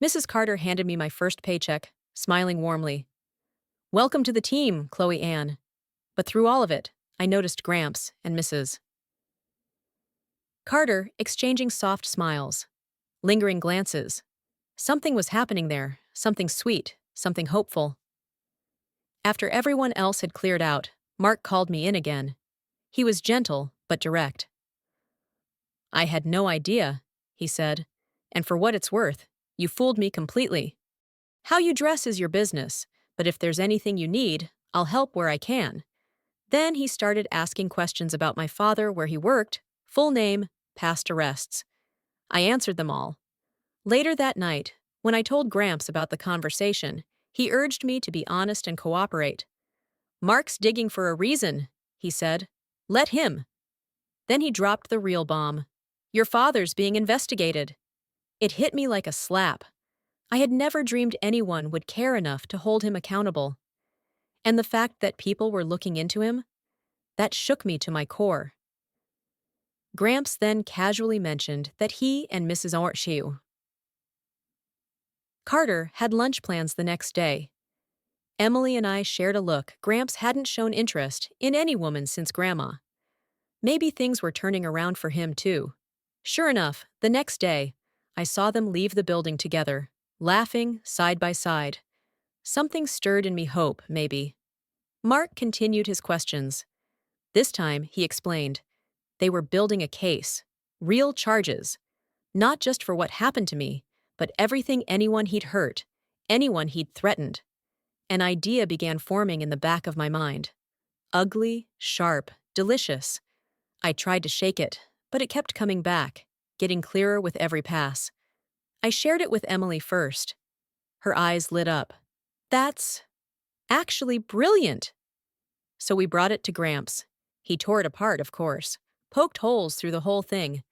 Mrs. Carter handed me my first paycheck, smiling warmly. "Welcome to the team, Chloe Ann." But through all of it, I noticed Gramps and Mrs. Carter exchanging soft smiles, lingering glances. Something was happening there, something sweet, something hopeful. After everyone else had cleared out, Mark called me in again. He was gentle, but direct. "I had no idea," he said. "And for what it's worth, you fooled me completely. How you dress is your business, but if there's anything you need, I'll help where I can." Then he started asking questions about my father, where he worked, full name, past arrests. I answered them all. Later that night, when I told Gramps about the conversation, he urged me to be honest and cooperate. "Mark's digging for a reason," he said. "Let him." Then he dropped the real bomb. "Your father's being investigated." It hit me like a slap. I had never dreamed anyone would care enough to hold him accountable. And the fact that people were looking into him, that shook me to my core. Gramps then casually mentioned that he and Mrs. Carter had lunch plans the next day. Emily and I shared a look. Gramps hadn't shown interest in any woman since Grandma. Maybe things were turning around for him, too. Sure enough, the next day, I saw them leave the building together, laughing side by side. Something stirred in me hope, maybe. Mark continued his questions. This time, he explained. They were building a case. Real charges. Not just for what happened to me, but everything anyone he'd hurt, anyone he'd threatened. An idea began forming in the back of my mind. Ugly, sharp, delicious. I tried to shake it, but it kept coming back, getting clearer with every pass. I shared it with Emily first. Her eyes lit up. "That's actually brilliant." So we brought it to Gramps. He tore it apart, of course, poked holes through the whole thing.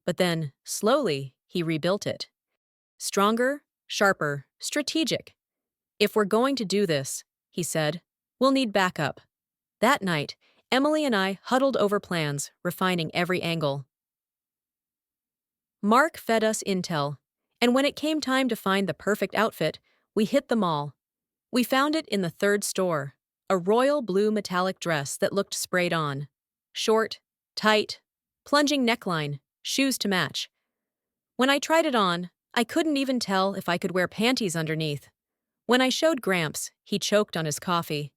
But then, slowly, he rebuilt it. Stronger, sharper, strategic. "If we're going to do this," he said, "we'll need backup." That night, Emily and I huddled over plans, refining every angle. Mark fed us intel, and when it came time to find the perfect outfit, we hit the mall. We found it in the third store, a royal blue metallic dress that looked sprayed on. Short, tight, plunging neckline, shoes to match. When I tried it on, I couldn't even tell if I could wear panties underneath. When I showed Gramps, he choked on his coffee.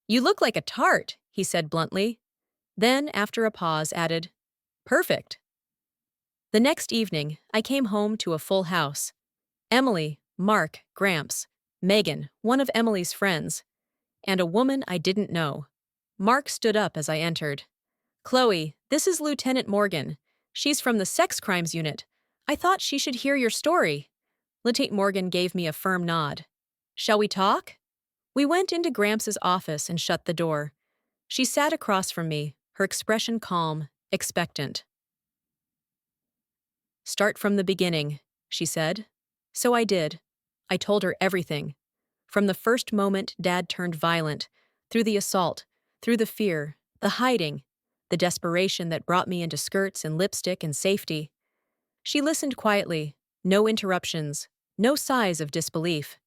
"You look like a tart," he said bluntly. Then, after a pause, added, "Perfect." The next evening, I came home to a full house. Emily, Mark, Gramps, Megan, one of Emily's friends, and a woman I didn't know. Mark stood up as I entered. "Chloe, this is Lieutenant Morgan. She's from the sex crimes unit. I thought she should hear your story." Lieutenant Morgan gave me a firm nod. "Shall we talk?" We went into Gramps' office and shut the door. She sat across from me, her expression calm, expectant. "Start from the beginning," she said. So I did. I told her everything. From the first moment Dad turned violent, through the assault, through the fear, the hiding, the desperation that brought me into skirts and lipstick and safety. She listened quietly, no interruptions, no sighs of disbelief.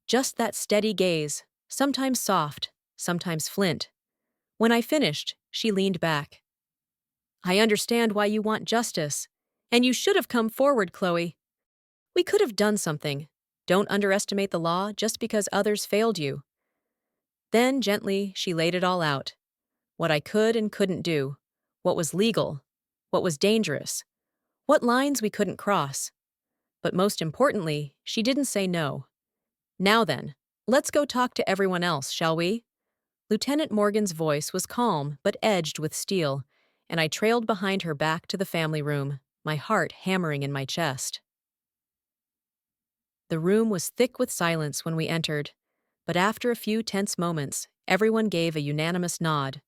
Just that steady gaze, sometimes soft, sometimes flint. When I finished, she leaned back. "I understand why you want justice. And you should have come forward, Chloe. We could have done something. Don't underestimate the law just because others failed you." Then, gently, she laid it all out. what I could and couldn't do, what was legal, what was dangerous, what lines we couldn't cross. But most importantly, she didn't say no. Now then, let's go talk to everyone else, shall we? Lieutenant Morgan's voice was calm but edged with steel, and I trailed behind her back to the family room, my heart hammering in my chest. The room was thick with silence when we entered, but after a few tense moments, everyone gave a unanimous nod.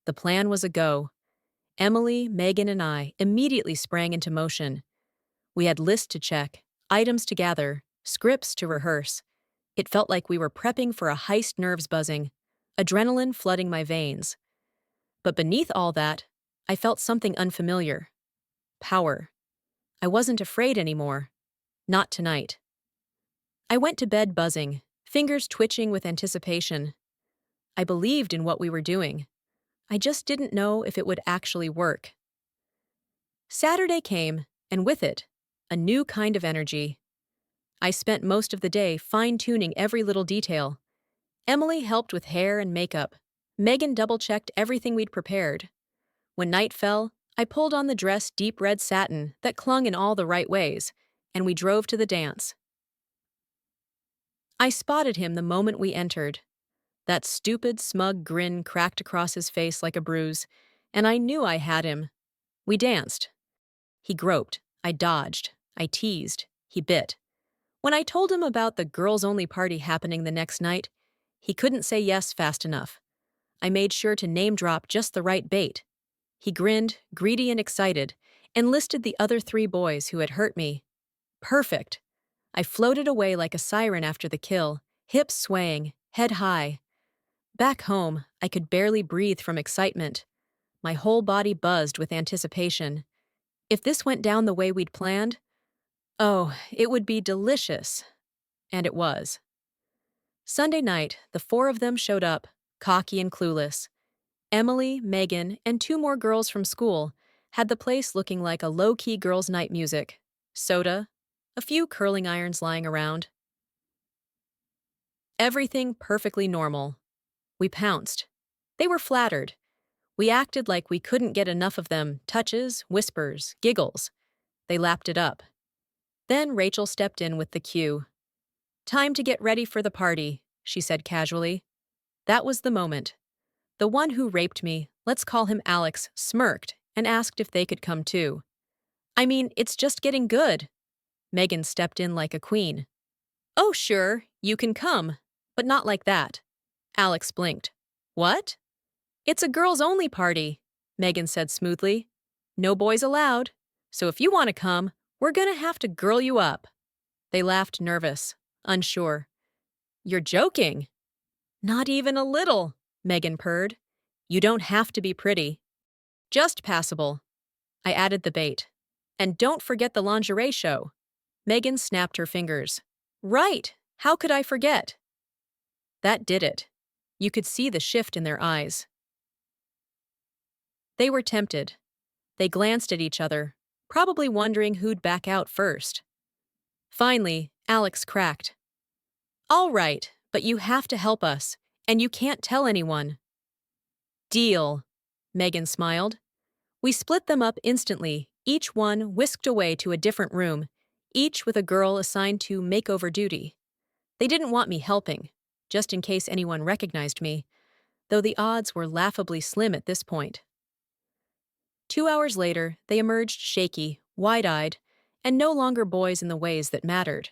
The plan was a go. Emily, Megan, and I immediately sprang into motion. We had lists to check, items to gather, scripts to rehearse. It felt like we were prepping for a heist, nerves buzzing, adrenaline flooding my veins. But beneath all that, I felt something unfamiliar. Power. I wasn't afraid anymore. Not tonight. I went to bed buzzing, fingers twitching with anticipation. I believed in what we were doing. I just didn't know if it would actually work. Saturday came, and with it, a new kind of energy. I spent most of the day fine-tuning every little detail. Emily helped with hair and makeup. Megan double-checked everything we'd prepared. When night fell, I pulled on the dress deep red satin that clung in all the right ways, and we drove to the dance. I spotted him the moment we entered. That stupid, smug grin cracked across his face like a bruise, and I knew I had him. We danced. He groped. I dodged. I teased. He bit. When I told him about the girls-only party happening the next night, he couldn't say yes fast enough. I made sure to name-drop just the right bait. He grinned, greedy and excited, and listed the other 3 boys who had hurt me. Perfect. I floated away like a siren after the kill, hips swaying, head high. Back home, I could barely breathe from excitement. My whole body buzzed with anticipation. If this went down the way we'd planned, oh, it would be delicious. And it was. Sunday night, the 4 of them showed up, cocky and clueless. Emily, Megan, and 2 more girls from school had the place looking like a low-key girls' night music. Soda, a few curling irons lying around. Everything perfectly normal. We pounced. They were flattered. We acted like we couldn't get enough of them, touches, whispers, giggles. They lapped it up. Then Rachel stepped in with the cue. "Time to get ready for the party," she said casually. That was the moment. The one who raped me, let's call him Alex, smirked and asked if they could come too. "I mean, it's just getting good." Megan stepped in like a queen. "Oh, sure, you can come, but not like that." Alex blinked. "What?" "It's a girls-only party," Megan said smoothly. "No boys allowed. So if you want to come, we're gonna have to girl you up." They laughed, nervous, unsure. "You're joking." "Not even a little," Megan purred. "You don't have to be pretty. Just passable." I added the bait. "And don't forget the lingerie show." Megan snapped her fingers. "Right, how could I forget?" That did it. You could see the shift in their eyes. They were tempted. They glanced at each other, probably wondering who'd back out first. Finally, Alex cracked. "All right, but you have to help us, and you can't tell anyone." "Deal," Megan smiled. We split them up instantly, each one whisked away to a different room, each with a girl assigned to makeover duty. They didn't want me helping, just in case anyone recognized me, though the odds were laughably slim at this point. 2 hours later, they emerged shaky, wide-eyed, and no longer boys in the ways that mattered.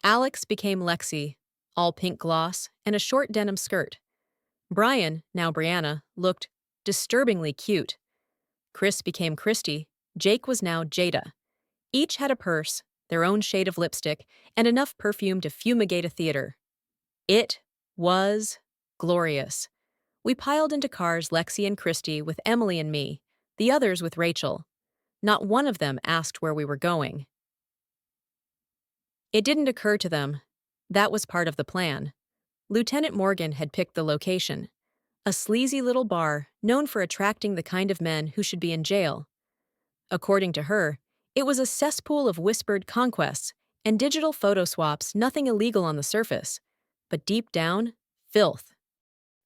Alex became Lexi, all pink gloss and a short denim skirt. Brian, now Brianna, looked disturbingly cute. Chris became Christy. Jake was now Jada. Each had a purse, their own shade of lipstick, and enough perfume to fumigate a theater. It was glorious. We piled into cars, Lexi and Christy with Emily and me, the others with Rachel. Not one of them asked where we were going. It didn't occur to them. That was part of the plan. Lieutenant Morgan had picked the location. A sleazy little bar known for attracting the kind of men who should be in jail. According to her, it was a cesspool of whispered conquests and digital photo swaps, nothing illegal on the surface. But deep down, filth.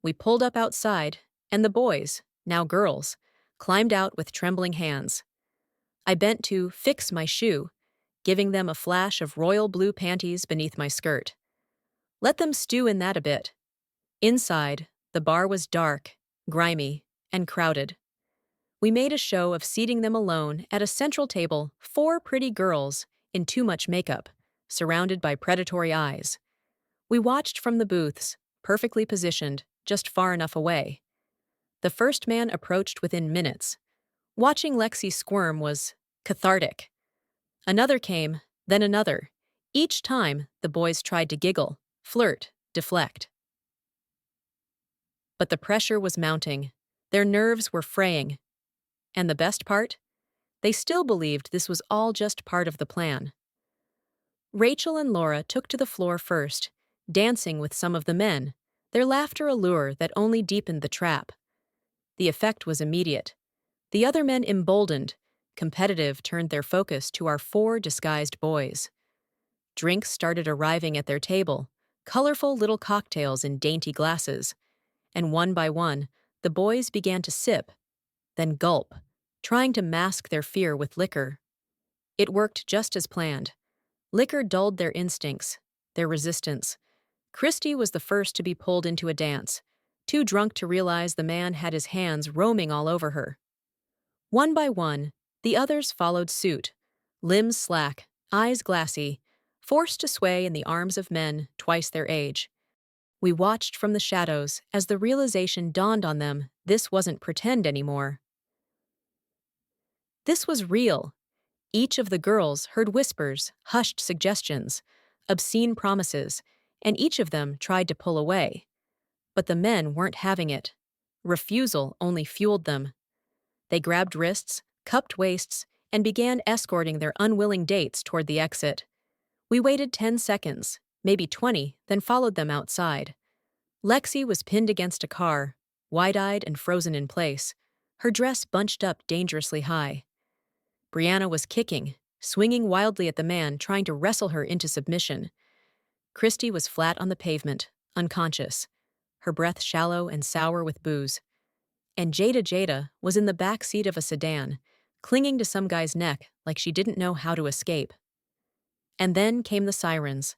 We pulled up outside, And the boys, now girls, climbed out with trembling hands. I bent to fix my shoe, giving them a flash of royal blue panties beneath my skirt. Let them stew in that a bit. Inside, the bar was dark, grimy, and crowded. We made a show of seating them alone at a central table, 4 pretty girls in too much makeup, surrounded by predatory eyes. We watched from the booths, perfectly positioned, just far enough away. The first man approached within minutes. Watching Lexi squirm was cathartic. Another came, then another. Each time, the boys tried to giggle, flirt, deflect. But the pressure was mounting. Their nerves were fraying. And the best part? They still believed this was all just part of the plan. Rachel and Laura took to the floor first, dancing with some of the men, their laughter a lure that only deepened the trap. The effect was immediate. The other men emboldened, competitive turned their focus to our 4 disguised boys. Drinks started arriving at their table, colorful little cocktails in dainty glasses. And one by one, the boys began to sip, then gulp, trying to mask their fear with liquor. It worked just as planned. Liquor dulled their instincts, their resistance. Christy was the first to be pulled into a dance, too drunk to realize the man had his hands roaming all over her. One by one, the others followed suit, limbs slack, eyes glassy, forced to sway in the arms of men twice their age. We watched from the shadows as the realization dawned on them this wasn't pretend anymore. This was real. Each of the girls heard whispers, hushed suggestions, obscene promises, and each of them tried to pull away. But the men weren't having it. Refusal only fueled them. They grabbed wrists, cupped waists, and began escorting their unwilling dates toward the exit. We waited 10 seconds, maybe 20, then followed them outside. Lexi was pinned against a car, wide-eyed and frozen in place, her dress bunched up dangerously high. Brianna was kicking, swinging wildly at the man trying to wrestle her into submission. Christy was flat on the pavement, unconscious, her breath shallow and sour with booze. And Jada was in the back seat of a sedan, clinging to some guy's neck like she didn't know how to escape. And then came the sirens.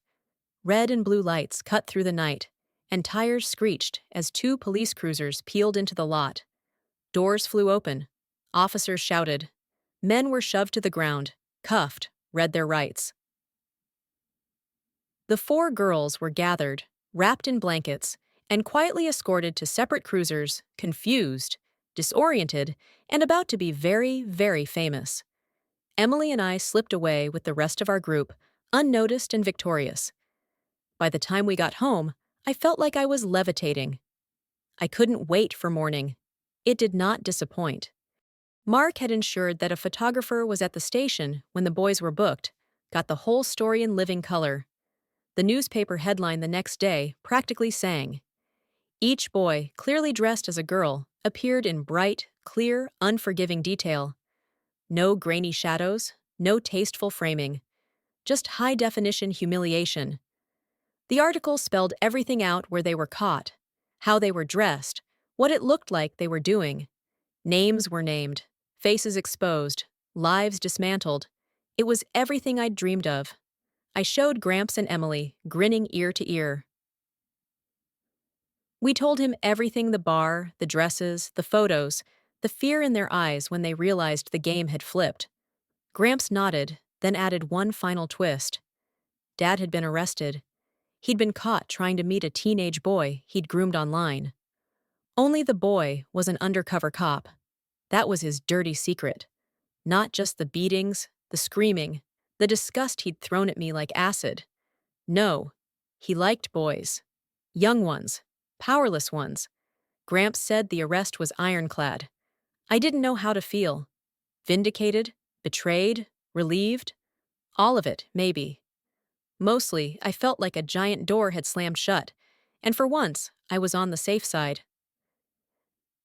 Red and blue lights cut through the night, and tires screeched as 2 police cruisers peeled into the lot. Doors flew open. Officers shouted. Men were shoved to the ground, cuffed, read their rights. The 4 girls were gathered, wrapped in blankets, and quietly escorted to separate cruisers, confused, disoriented, and about to be very, very famous. Emily and I slipped away with the rest of our group, unnoticed and victorious. By the time we got home, I felt like I was levitating. I couldn't wait for morning. It did not disappoint. Mark had ensured that a photographer was at the station when the boys were booked, got the whole story in living color. The newspaper headline the next day practically sang. Each boy, clearly dressed as a girl, appeared in bright, clear, unforgiving detail. No grainy shadows, no tasteful framing. Just high-definition humiliation. The article spelled everything out where they were caught, how they were dressed, what it looked like they were doing. Names were named, faces exposed, lives dismantled. It was everything I'd dreamed of. I showed Gramps and Emily, grinning ear to ear. We told him everything: the bar, the dresses, the photos, the fear in their eyes when they realized the game had flipped. Gramps nodded, then added one final twist. Dad had been arrested. He'd been caught trying to meet a teenage boy he'd groomed online. Only the boy was an undercover cop. That was his dirty secret. Not just the beatings, the screaming, the disgust he'd thrown at me like acid. No, he liked boys. Young ones, powerless ones. Gramps said the arrest was ironclad. I didn't know how to feel. Vindicated, betrayed, relieved. All of it, maybe. Mostly, I felt like a giant door had slammed shut, and for once, I was on the safe side.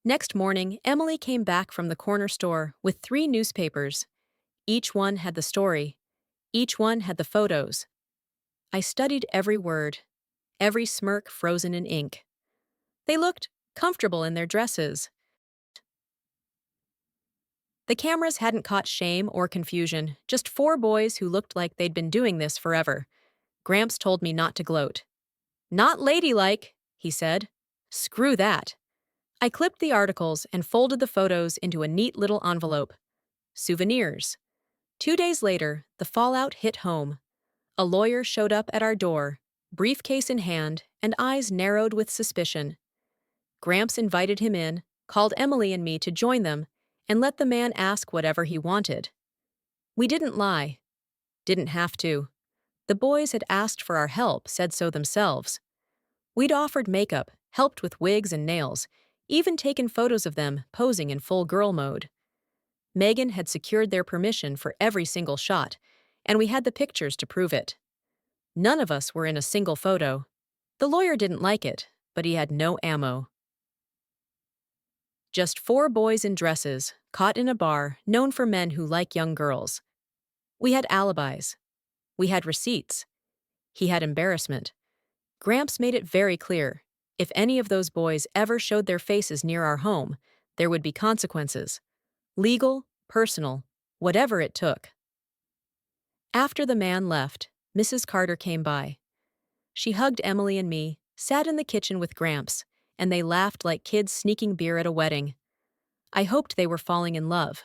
Next morning, Emily came back from the corner store with 3 newspapers. Each one had the story. Each one had the photos. I studied every word, every smirk frozen in ink. They looked comfortable in their dresses. The cameras hadn't caught shame or confusion, just four boys who looked like they'd been doing this forever. Gramps told me not to gloat. Not ladylike, he said. Screw that. I clipped the articles and folded the photos into a neat little envelope. Souvenirs. 2 days later, the fallout hit home. A lawyer showed up at our door, briefcase in hand and eyes narrowed with suspicion. Gramps invited him in, called Emily and me to join them, and let the man ask whatever he wanted. We didn't lie. Didn't have to. The boys had asked for our help, said so themselves. We'd offered makeup, helped with wigs and nails, even taken photos of them posing in full girl mode. Megan had secured their permission for every single shot, and we had the pictures to prove it. None of us were in a single photo. The lawyer didn't like it, but he had no ammo. Just four boys in dresses, caught in a bar known for men who like young girls. We had alibis. We had receipts. He had embarrassment. Gramps made it very clear. If any of those boys ever showed their faces near our home, there would be consequences. Legal, personal, whatever it took. After the man left, Mrs. Carter came by. She hugged Emily and me, sat in the kitchen with Gramps, and they laughed like kids sneaking beer at a wedding. I hoped they were falling in love.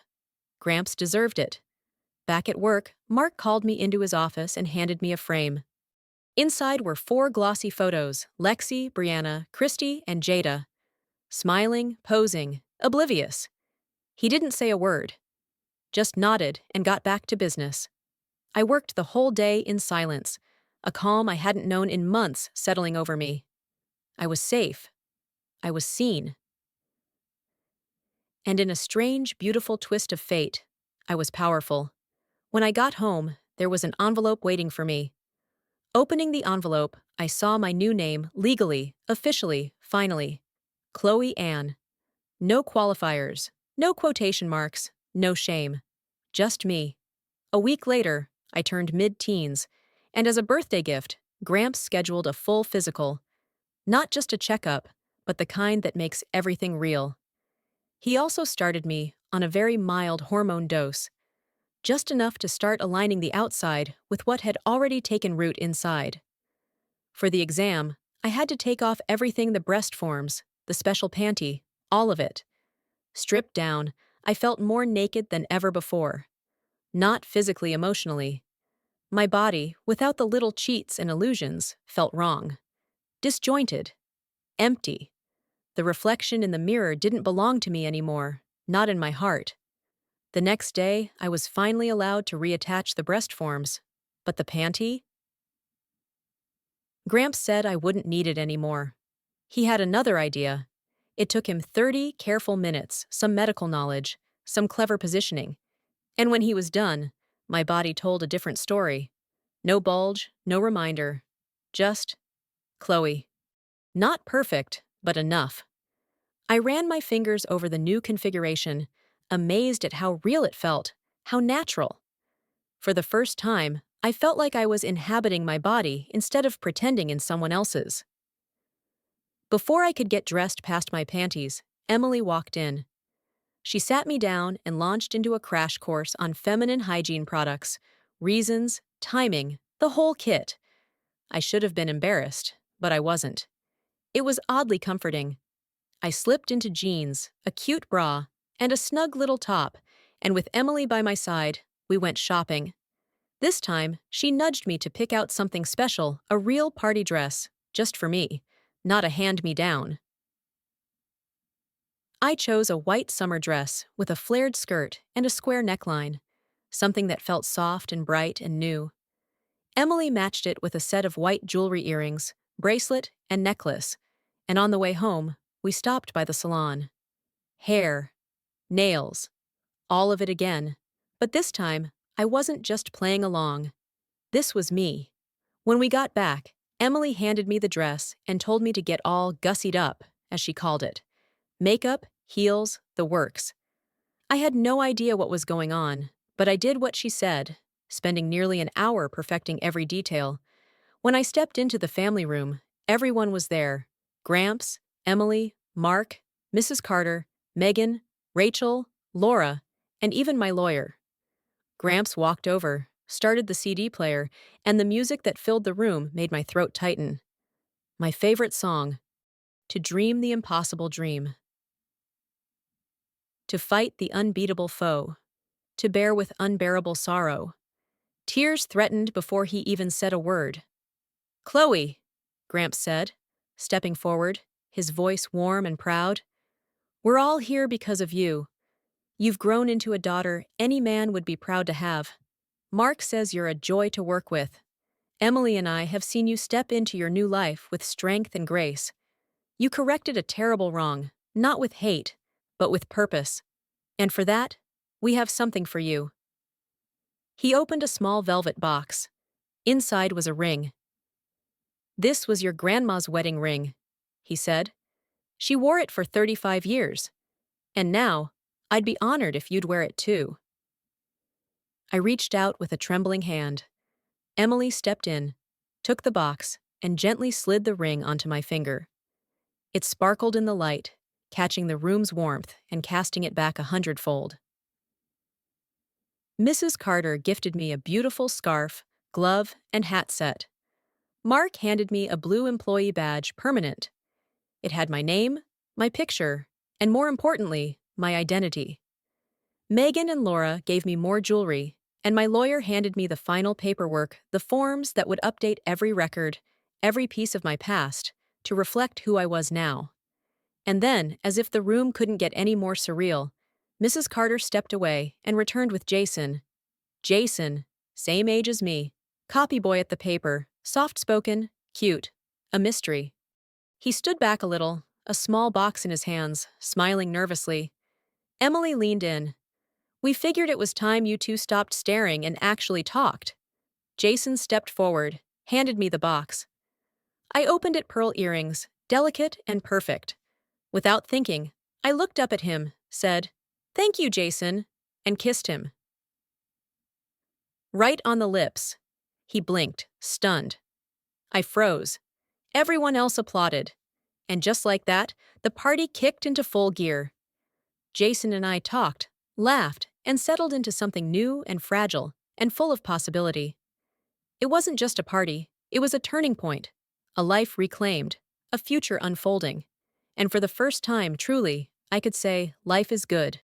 Gramps deserved it. Back at work, Mark called me into his office and handed me a frame. Inside were four glossy photos: Lexi, Brianna, Christy, and Jada. Smiling, posing, oblivious. He didn't say a word. Just nodded and got back to business. I worked the whole day in silence, a calm I hadn't known in months settling over me. I was safe. I was seen. And in a strange, beautiful twist of fate, I was powerful. When I got home, there was an envelope waiting for me. Opening the envelope, I saw my new name legally, officially, finally. Chloe Ann. No qualifiers, no quotation marks, no shame. Just me. A week later, I turned mid-teens, and as a birthday gift, Gramps scheduled a full physical. Not just a checkup, but the kind that makes everything real. He also started me on a very mild hormone dose, just enough to start aligning the outside with what had already taken root inside. For the exam, I had to take off everything: the breast forms, the special panty, all of it. Stripped down, I felt more naked than ever before. Not physically, emotionally. My body, without the little cheats and illusions, felt wrong. Disjointed. Empty. The reflection in the mirror didn't belong to me anymore, not in my heart. The next day, I was finally allowed to reattach the breast forms, but the panty? Gramps said I wouldn't need it anymore. He had another idea. It took him 30 careful minutes, some medical knowledge, some clever positioning. And when he was done, my body told a different story. No bulge, no reminder. Just Chloe. Not perfect, but enough. I ran my fingers over the new configuration, amazed at how real it felt, how natural. For the first time, I felt like I was inhabiting my body instead of pretending in someone else's. Before I could get dressed past my panties, Emily walked in. She sat me down and launched into a crash course on feminine hygiene products, reasons, timing, the whole kit. I should have been embarrassed, but I wasn't. It was oddly comforting. I slipped into jeans, a cute bra, and a snug little top, and with Emily by my side, we went shopping. This time, she nudged me to pick out something special, a real party dress, just for me, not a hand-me-down. I chose a white summer dress with a flared skirt and a square neckline, something that felt soft and bright and new. Emily matched it with a set of white jewelry earrings, bracelet, and necklace, and on the way home, we stopped by the salon. Hair, nails, all of it again, but this time, I wasn't just playing along. This was me. When we got back, Emily handed me the dress and told me to get all gussied up, as she called it. Makeup, heels, the works. I had no idea what was going on, but I did what she said, spending nearly an hour perfecting every detail. When I stepped into the family room, everyone was there. Gramps, Emily, Mark, Mrs. Carter, Megan, Rachel, Laura, and even my lawyer. Gramps walked over, started the CD player, and the music that filled the room made my throat tighten. My favorite song, To Dream the Impossible Dream. To fight the unbeatable foe. To bear with unbearable sorrow. Tears threatened before he even said a word. Chloe, Gramps said, stepping forward, his voice warm and proud. We're all here because of you. You've grown into a daughter any man would be proud to have. Mark says you're a joy to work with. Emily and I have seen you step into your new life with strength and grace. You corrected a terrible wrong, not with hate, but with purpose. And for that, we have something for you. He opened a small velvet box. Inside was a ring. This was your grandma's wedding ring, he said. She wore it for 35 years. And now, I'd be honored if you'd wear it too. I reached out with a trembling hand. Emily stepped in, took the box, and gently slid the ring onto my finger. It sparkled in the light, catching the room's warmth and casting it back 100-fold. Mrs. Carter gifted me a beautiful scarf, glove, and hat set. Mark handed me a blue employee badge, permanent. It had my name, my picture, and more importantly, my identity. Megan and Laura gave me more jewelry, and my lawyer handed me the final paperwork, the forms that would update every record, every piece of my past, to reflect who I was now. And then, as if the room couldn't get any more surreal, Mrs. Carter stepped away and returned with Jason. Jason, same age as me, copy boy at the paper, soft-spoken, cute, a mystery. He stood back a little, a small box in his hands, smiling nervously. Emily leaned in. We figured it was time you two stopped staring and actually talked. Jason stepped forward, handed me the box. I opened it, pearl earrings, delicate and perfect. Without thinking, I looked up at him, said, "Thank you, Jason," and kissed him. Right on the lips. He blinked, stunned. I froze. Everyone else applauded. And just like that, the party kicked into full gear. Jason and I talked, laughed, and settled into something new and fragile and full of possibility. It wasn't just a party, it was a turning point, a life reclaimed, a future unfolding. And for the first time, truly, I could say, life is good.